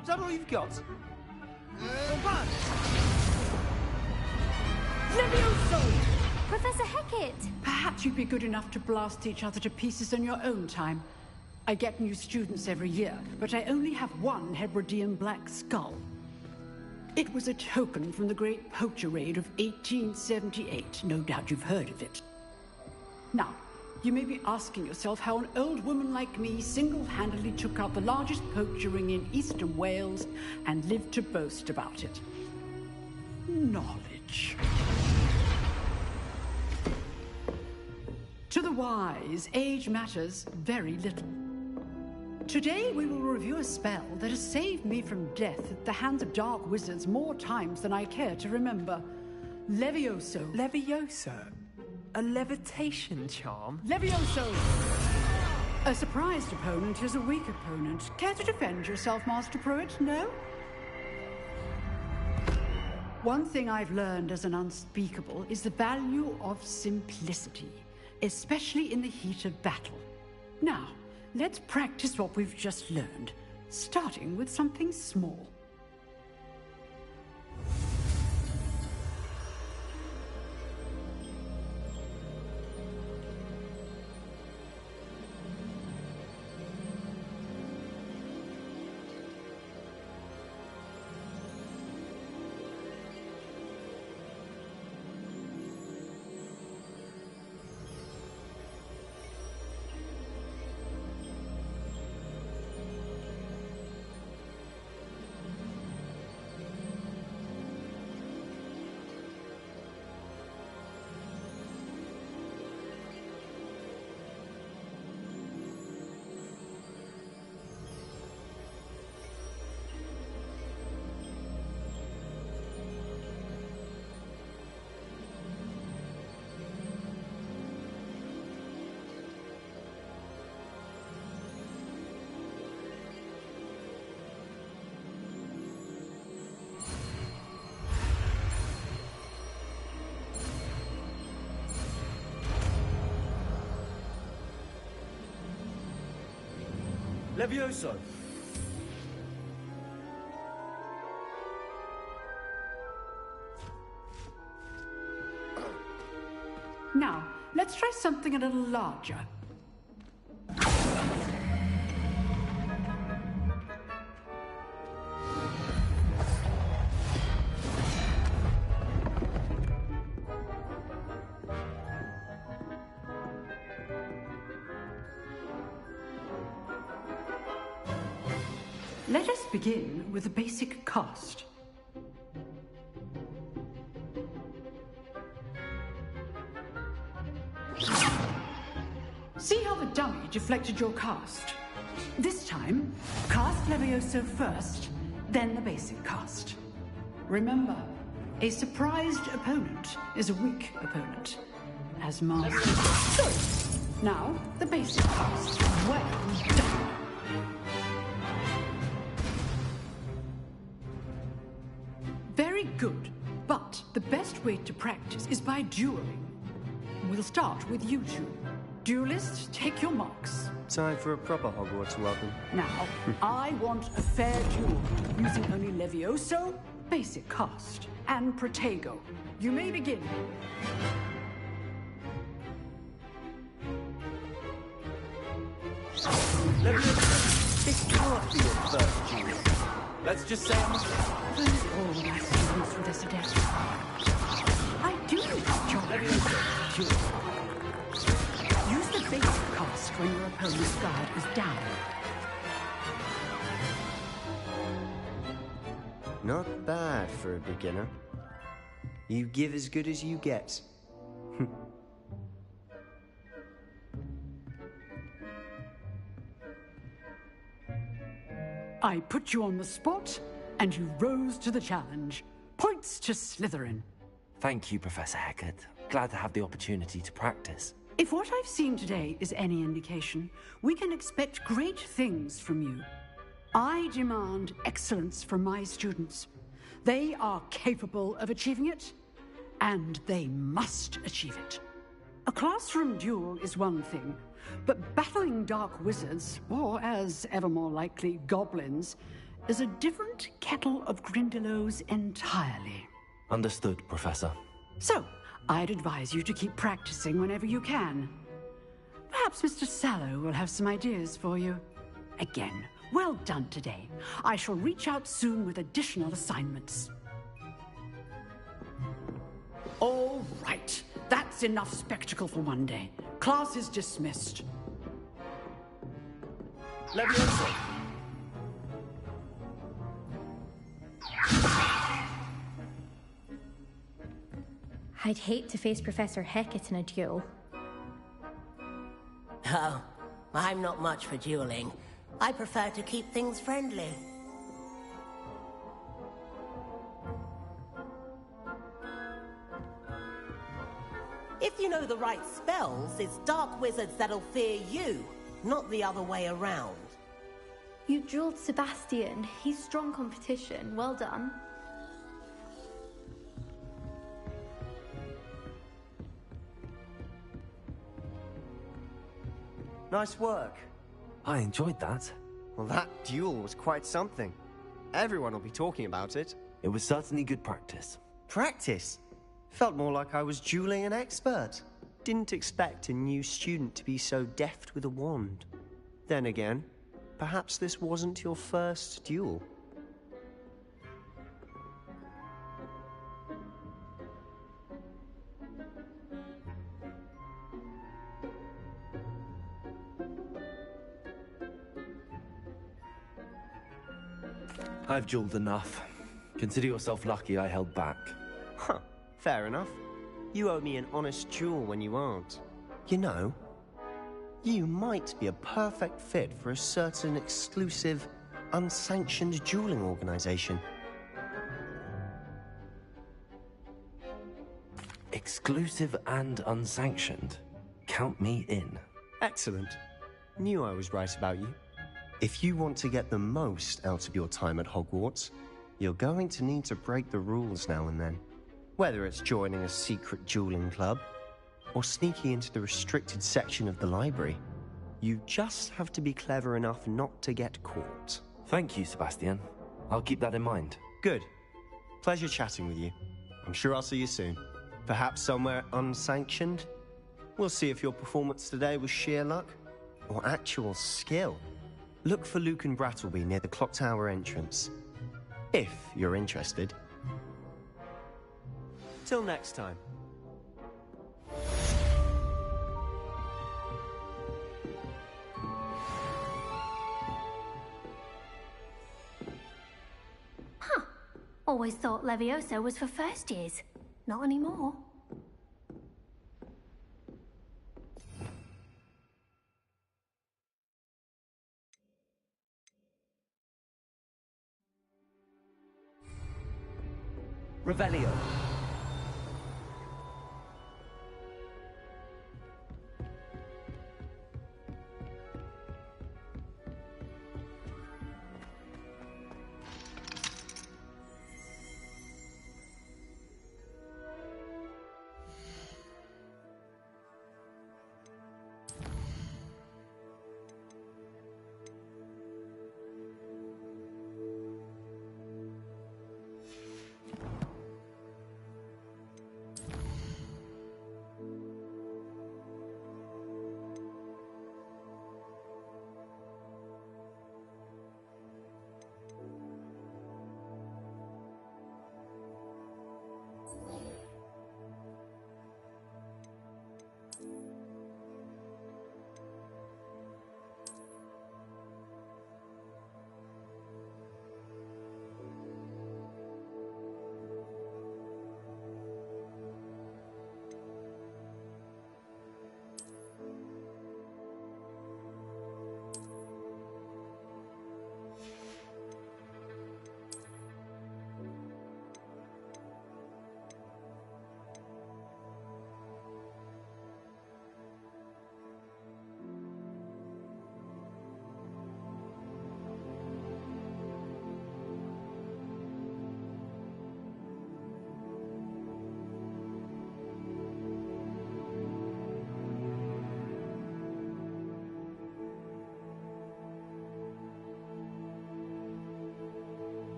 Is that all you've got? Professor Hecat! Perhaps you'd be good enough to blast each other to pieces in your own time. I get new students every year, but I only have one Hebridean black skull. It was a token from the Great Poacher Raid of 1878. No doubt you've heard of it. Now, you may be asking yourself how an old woman like me single-handedly took out the largest poacher ring in eastern Wales and lived to boast about it. Knowledge. To the wise, age matters very little. Today we will review a spell that has saved me from death at the hands of dark wizards more times than I care to remember. Levioso. Levioso? A levitation charm? Levioso! A surprised opponent is a weak opponent. Care to defend yourself, Master Pruitt? No? One thing I've learned as an unspeakable is the value of simplicity, especially in the heat of battle. Now, let's practice what we've just learned, starting with something small. Levioso. Now, let's try something a little larger. Let us begin with a basic cast. See how the dummy deflected your cast? This time, cast Levioso first, then the basic cast. Remember, a surprised opponent is a weak opponent. As master. Good. Now, the basic cast. Well done. Very good, but the best way to practice is by dueling. We'll start with you two. Duelists, take your marks. Time for a proper Hogwarts welcome. Now, I want a fair duel, using only Levioso, basic cast, and Protego. You may begin. This can't be your first duel. Let's just say I'm Please all my students with us today. I do enjoy duel. Use the basic cast when your opponent's guard is down. Not bad for a beginner. You give as good as you get. I put you on the spot, and you rose to the challenge. Points to Slytherin. Thank you, Professor Hecat. Glad to have the opportunity to practice. If what I've seen today is any indication, we can expect great things from you. I demand excellence from my students. They are capable of achieving it, and they must achieve it. A classroom duel is one thing, but battling dark wizards, or as ever more likely, goblins, is a different kettle of Grindylows entirely. Understood, Professor. So, I'd advise you to keep practicing whenever you can. Perhaps Mr. Sallow will have some ideas for you. Again, well done today. I shall reach out soon with additional assignments. All right. That's enough spectacle for one day. Class is dismissed. Leviosa! I'd hate to face Professor Hecat in a duel. Oh, I'm not much for dueling. I prefer to keep things friendly. If you know the right spells, it's dark wizards that'll fear you, not the other way around. You dueled Sebastian. He's strong competition. Well done. Nice work. I enjoyed that. Well, that duel was quite something. Everyone will be talking about it. It was certainly good practice. Practice? Felt more like I was dueling an expert. Didn't expect a new student to be so deft with a wand. Then again, perhaps this wasn't your first duel. I've dueled enough. Consider yourself lucky I held back. Huh, fair enough. You owe me an honest duel when you aren't. You know, you might be a perfect fit for a certain exclusive, unsanctioned dueling organization. Exclusive and unsanctioned? Count me in. Excellent. Knew I was right about you. If you want to get the most out of your time at Hogwarts, you're going to need to break the rules now and then. Whether it's joining a secret dueling club, or sneaking into the restricted section of the library, you just have to be clever enough not to get caught. Thank you, Sebastian. I'll keep that in mind. Good. Pleasure chatting with you. I'm sure I'll see you soon. Perhaps somewhere unsanctioned? We'll see if your performance today was sheer luck, or actual skill. Look for Luke and Brattleby near the clock tower entrance. If you're interested. Till next time. Huh. Always thought Leviosa was for first years. Not anymore. Revelio.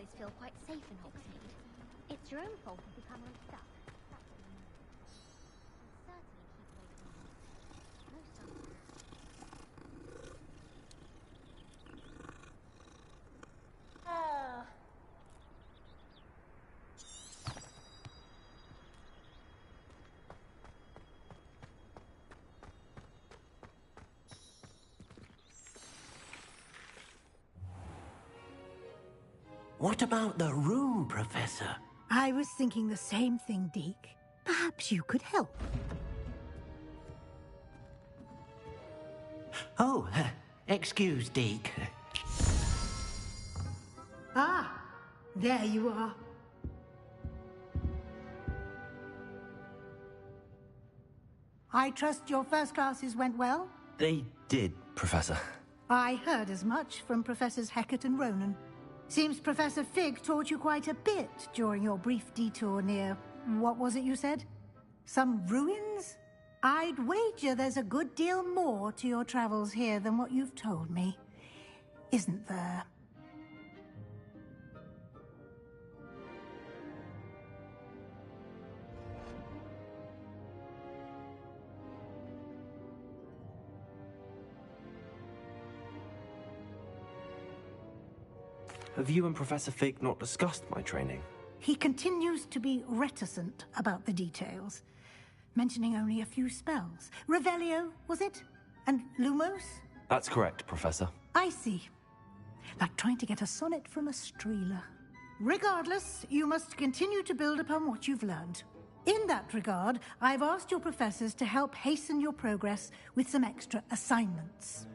always feel quite safe in Hogsmeade. It's your own fault if you become unstuck. Certainly keep away from me. No sun. What about the room, Professor? I was thinking the same thing, Deke. Perhaps you could help. Oh, excuse, Deke. Ah, there you are. I trust your first classes went well? They did, Professor. I heard as much from Professors Hecat and Ronan. Seems Professor Fig taught you quite a bit during your brief detour near... what was it you said? Some ruins? I'd wager there's a good deal more to your travels here than what you've told me. Isn't there? Have you and Professor Fig not discussed my training? He continues to be reticent about the details, mentioning only a few spells. Revelio, was it? And Lumos? That's correct, Professor. I see. Like trying to get a sonnet from a streeler. Regardless, you must continue to build upon what you've learned. In that regard, I've asked your professors to help hasten your progress with some extra assignments.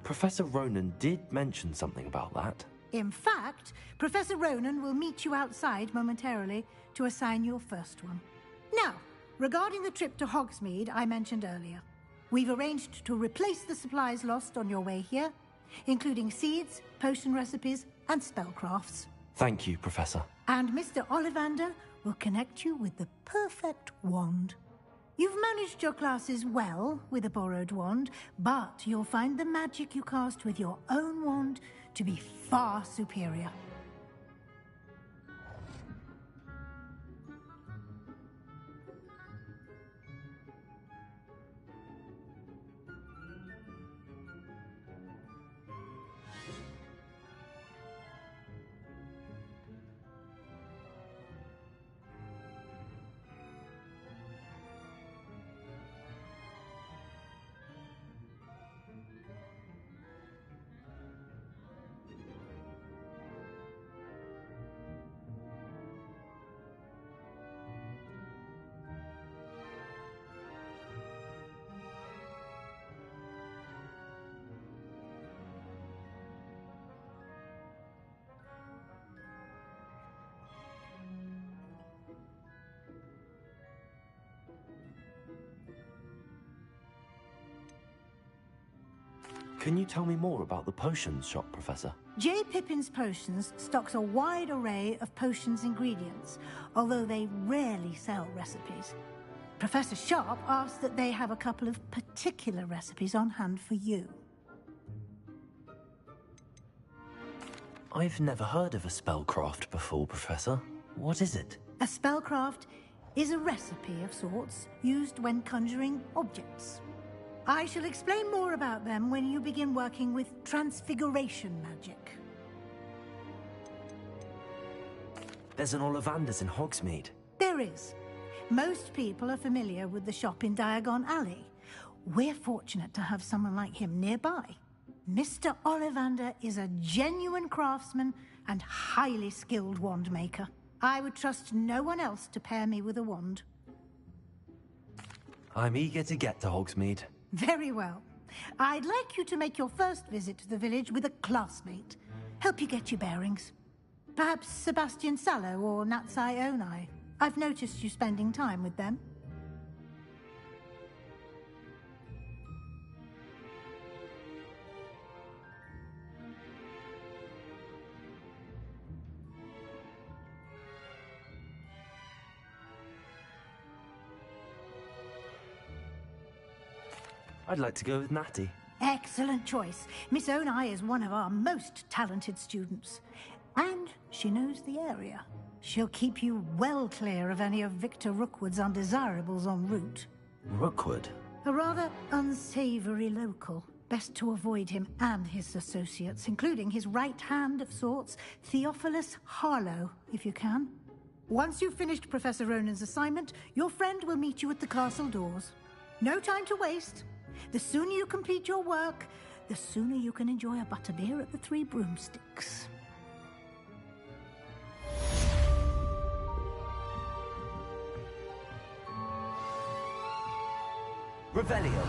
Professor Ronan did mention something about that. In fact, Professor Ronan will meet you outside momentarily to assign your first one. Now, regarding the trip to Hogsmeade I mentioned earlier, we've arranged to replace the supplies lost on your way here, including seeds, potion recipes, and spellcrafts. Thank you, Professor. And Mr. Ollivander will connect you with the perfect wand. You've managed your classes well with a borrowed wand, but you'll find the magic you cast with your own wand to be far superior. Can you tell me more about the potions shop, Professor? J. Pippin's Potions stocks a wide array of potions ingredients, although they rarely sell recipes. Professor Sharp asked that they have a couple of particular recipes on hand for you. I've never heard of a spellcraft before, Professor. What is it? A spellcraft is a recipe of sorts used when conjuring objects. I shall explain more about them when you begin working with transfiguration magic. There's an Ollivander's in Hogsmeade. There is. Most people are familiar with the shop in Diagon Alley. We're fortunate to have someone like him nearby. Mr. Ollivander is a genuine craftsman and highly skilled wand maker. I would trust no one else to pair me with a wand. I'm eager to get to Hogsmeade. Very well. I'd like you to make your first visit to the village with a classmate. Help you get your bearings. Perhaps Sebastian Sallow or Natsai Onai. I've noticed you spending time with them. I'd like to go with Natty. excellent choice. Miss Onai is one of our most talented students. And she knows the area. She'll keep you well clear of any of Victor Rookwood's undesirables en route. Rookwood? A rather unsavory local. Best to avoid him and his associates, including his right hand of sorts, Theophilus Harlow, if you can. Once you've finished Professor Ronan's assignment, your friend will meet you at the castle doors. No time to waste. The sooner you complete your work, the sooner you can enjoy a butterbeer at the Three Broomsticks. Revelio.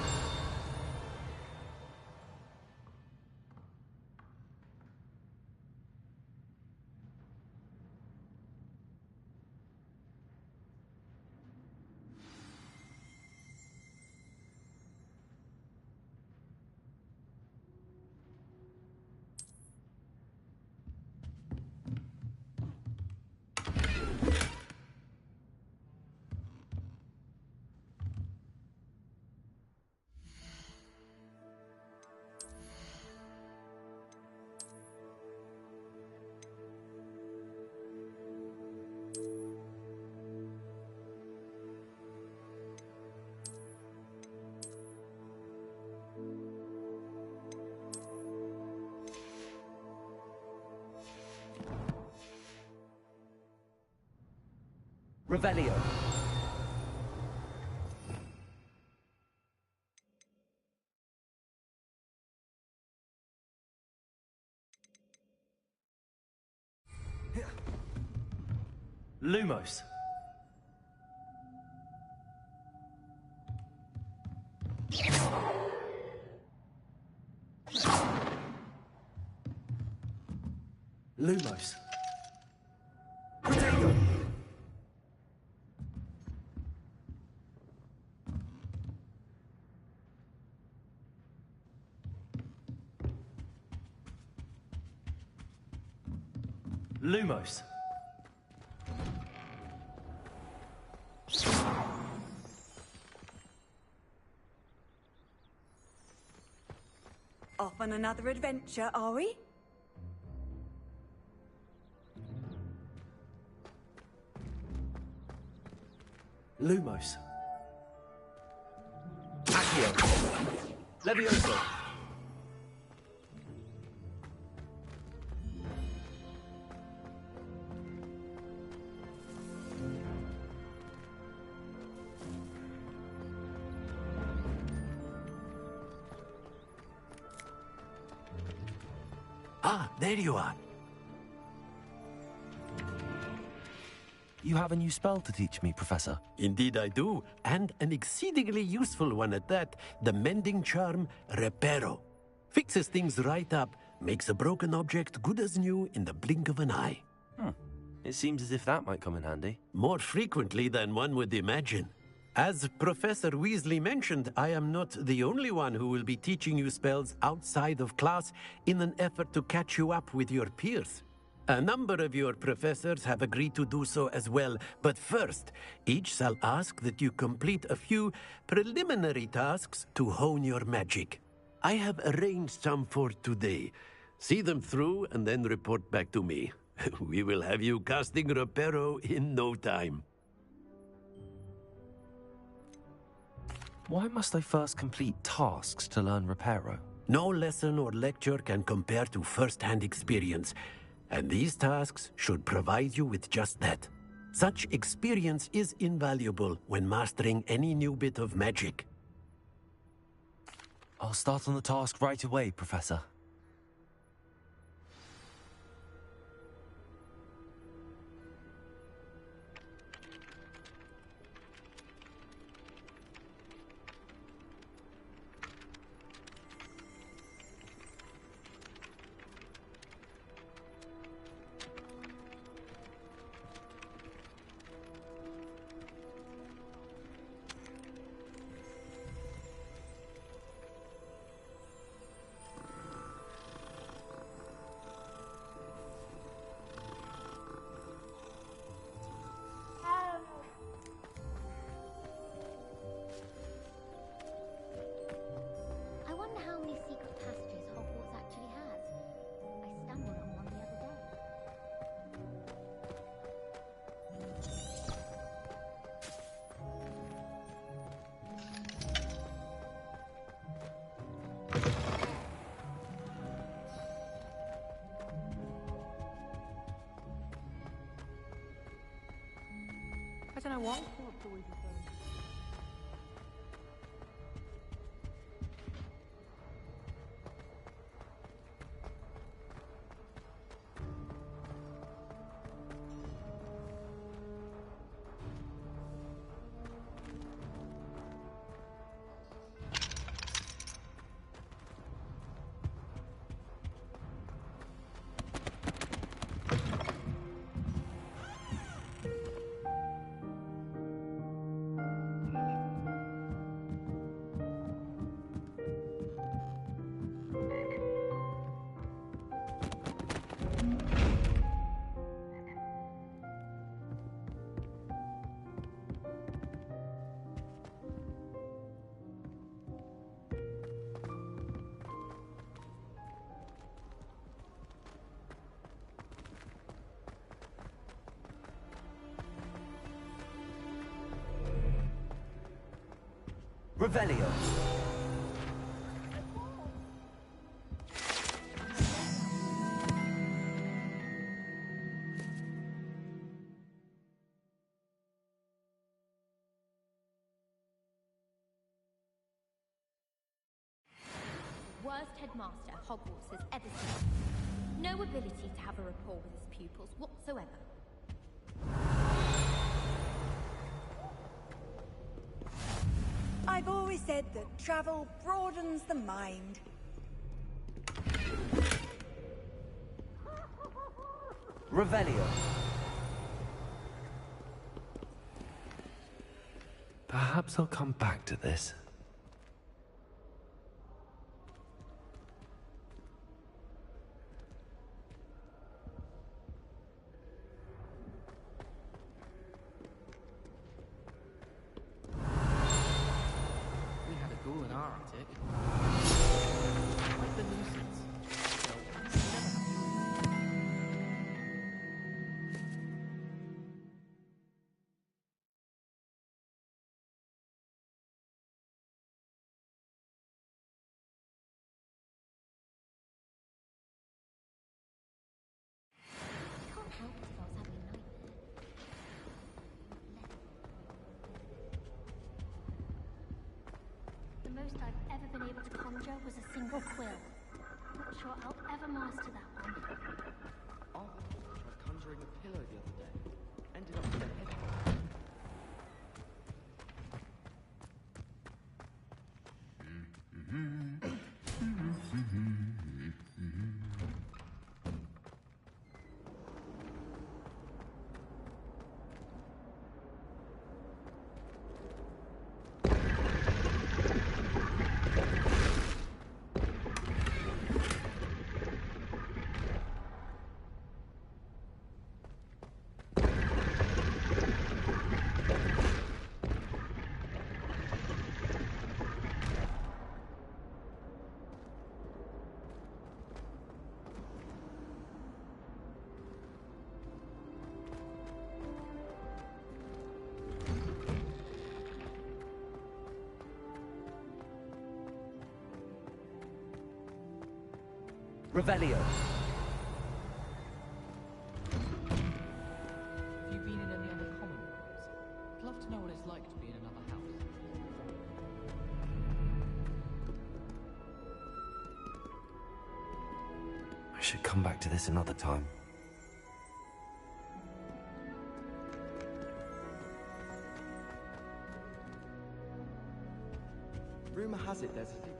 Revelio. Lumos. Lumos. Protego. Lumos. Off on another adventure, are we? Lumos. Accio. Levioso. Ah, there you are. You have a new spell to teach me, Professor. Indeed I do, and an exceedingly useful one at that. The mending charm, Reparo. Fixes things right up, makes a broken object good as new in the blink of an eye. It seems as if that might come in handy. More frequently than one would imagine. As Professor Weasley mentioned, I am not the only one who will be teaching you spells outside of class in an effort to catch you up with your peers. A number of your professors have agreed to do so as well, but first, each shall ask that you complete a few preliminary tasks to hone your magic. I have arranged some for today. See them through and then report back to me. We will have you casting Reparo in no time. Why must I first complete tasks to learn Reparo? No lesson or lecture can compare to first-hand experience, and these tasks should provide you with just that. Such experience is invaluable when mastering any new bit of magic. I'll start on the task right away, Professor. Listen, I won't pull up the way you said. Revelio. Worst headmaster Hogwarts has ever seen. No ability to have a rapport with his pupils whatsoever. I've always said that travel broadens the mind. Revelio. Perhaps I'll come back to this. We had a ghoul in our attic. Quite the nuisance. So, we never Can't help it if I was having a nightmare. The most I've ever been able to conjure was a single quill. Not sure I'll ever master that one. Arthur tried conjuring a pillow the other day. Ended up with a head. Revelio. Have you been in any other common rooms? I'd love to know what it's like to be in another house. I should come back to this another time. Rumor has it there's a secret.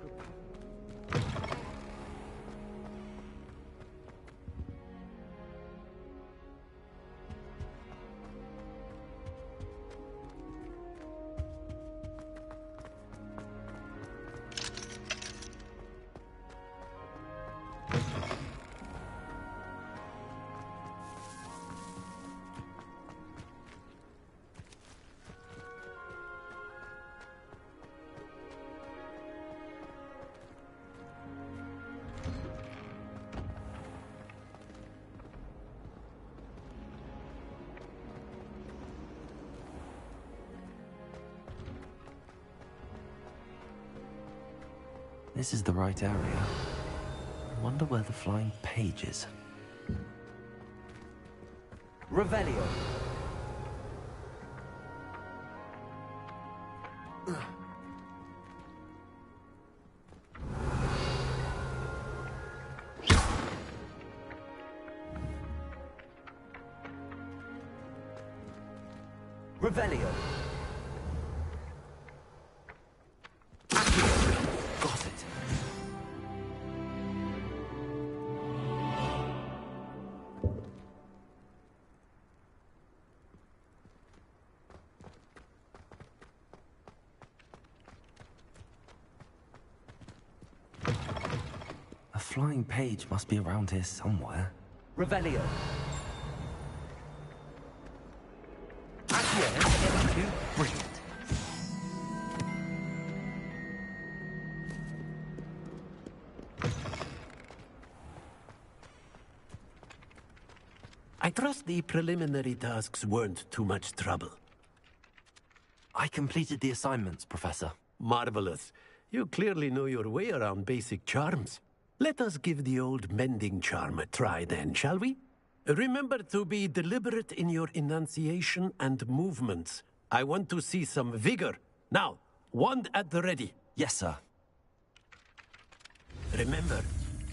This is the right area. I wonder where the flying page is. Revelio. Revelio. Got it. A flying page must be around here somewhere. Revelio. Brilliant. I trust the preliminary tasks weren't too much trouble. I completed the assignments, Professor. Marvelous. You clearly know your way around basic charms. Let us give the old mending charm a try then, shall we? Remember to be deliberate in your enunciation and movements. I want to see some vigor. Now, wand at the ready. Yes, sir. Remember,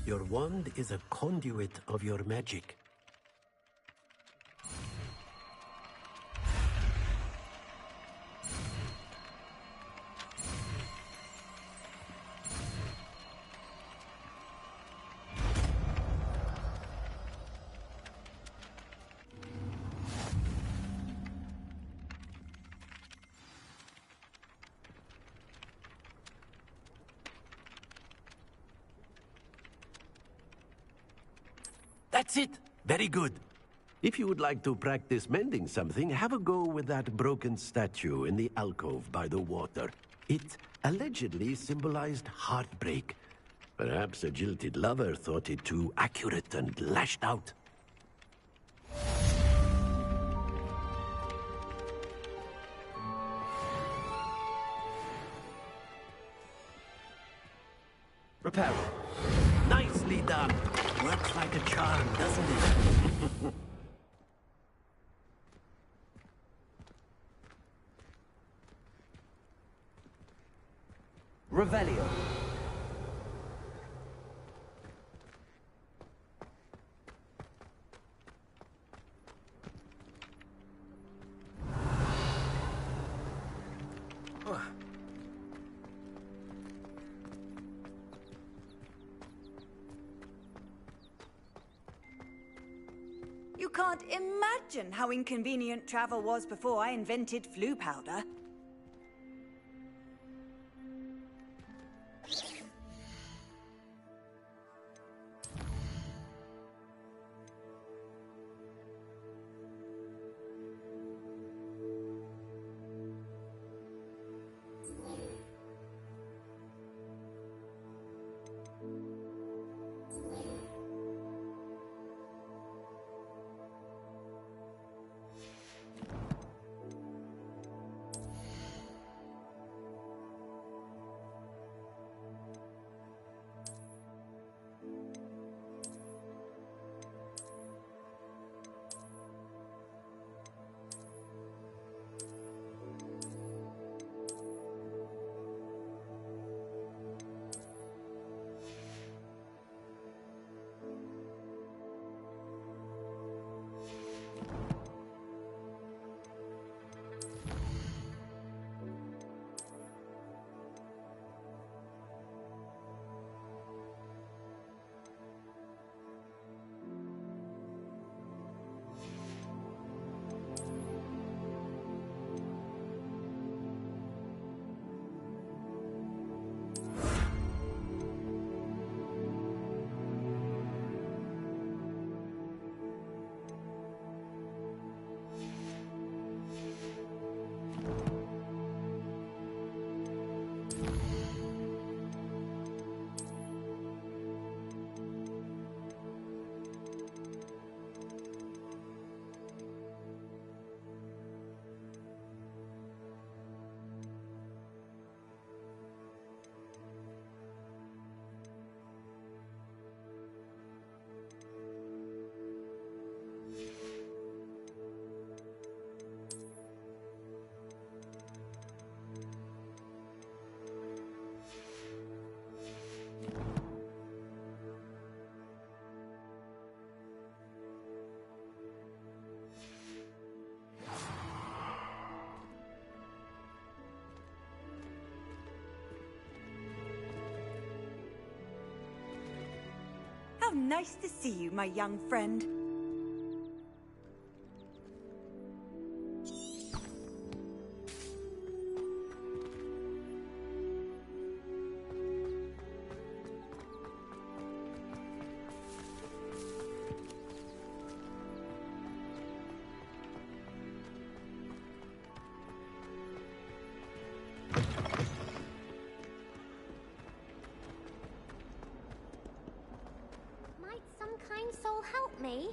your wand is a conduit of your magic. That's it. Very good. If you would like to practice mending something, have a go with that broken statue in the alcove by the water. It allegedly symbolized heartbreak. Perhaps a jilted lover thought it too accurate and lashed out. Repair it. Nicely done. Works like a charm, doesn't it? Revelio. You can't imagine how inconvenient travel was before I invented flu powder. nice to see you, my young friend. Might some kind soul help me?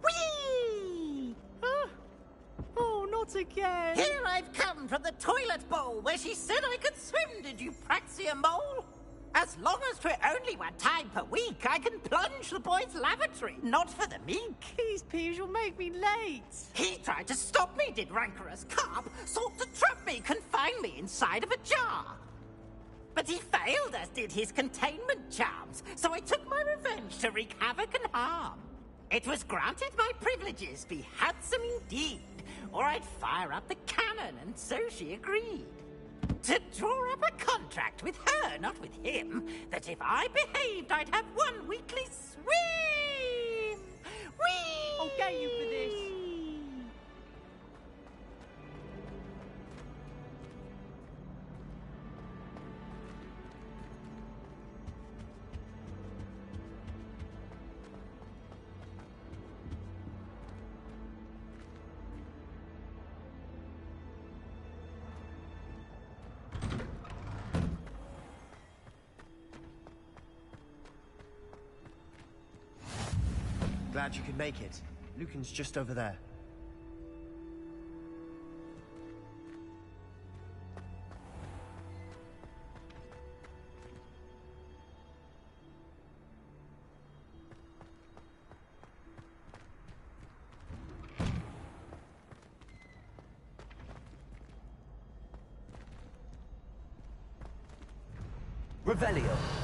Whee! Oh, not again! Here I've come from the toilet bowl where she said I could swim, did you praxia mole? As long as for only one time per week, I can plunge the boy's lavatory, not for the meek. These peeves will make me late. He tried to stop me, did rancorous carp, sought to trap me, confine me inside of a jar. But he failed, as did his containment charms, so I took my revenge to wreak havoc and harm. It was granted my privileges be handsome indeed, or I'd fire up the cannon, and so she agreed. To draw up a contract with her, not with him, that if I behaved, I'd have one weekly swim! Whee! I'll get you for this. Glad you could make it. Lucan's just over there. Revelio.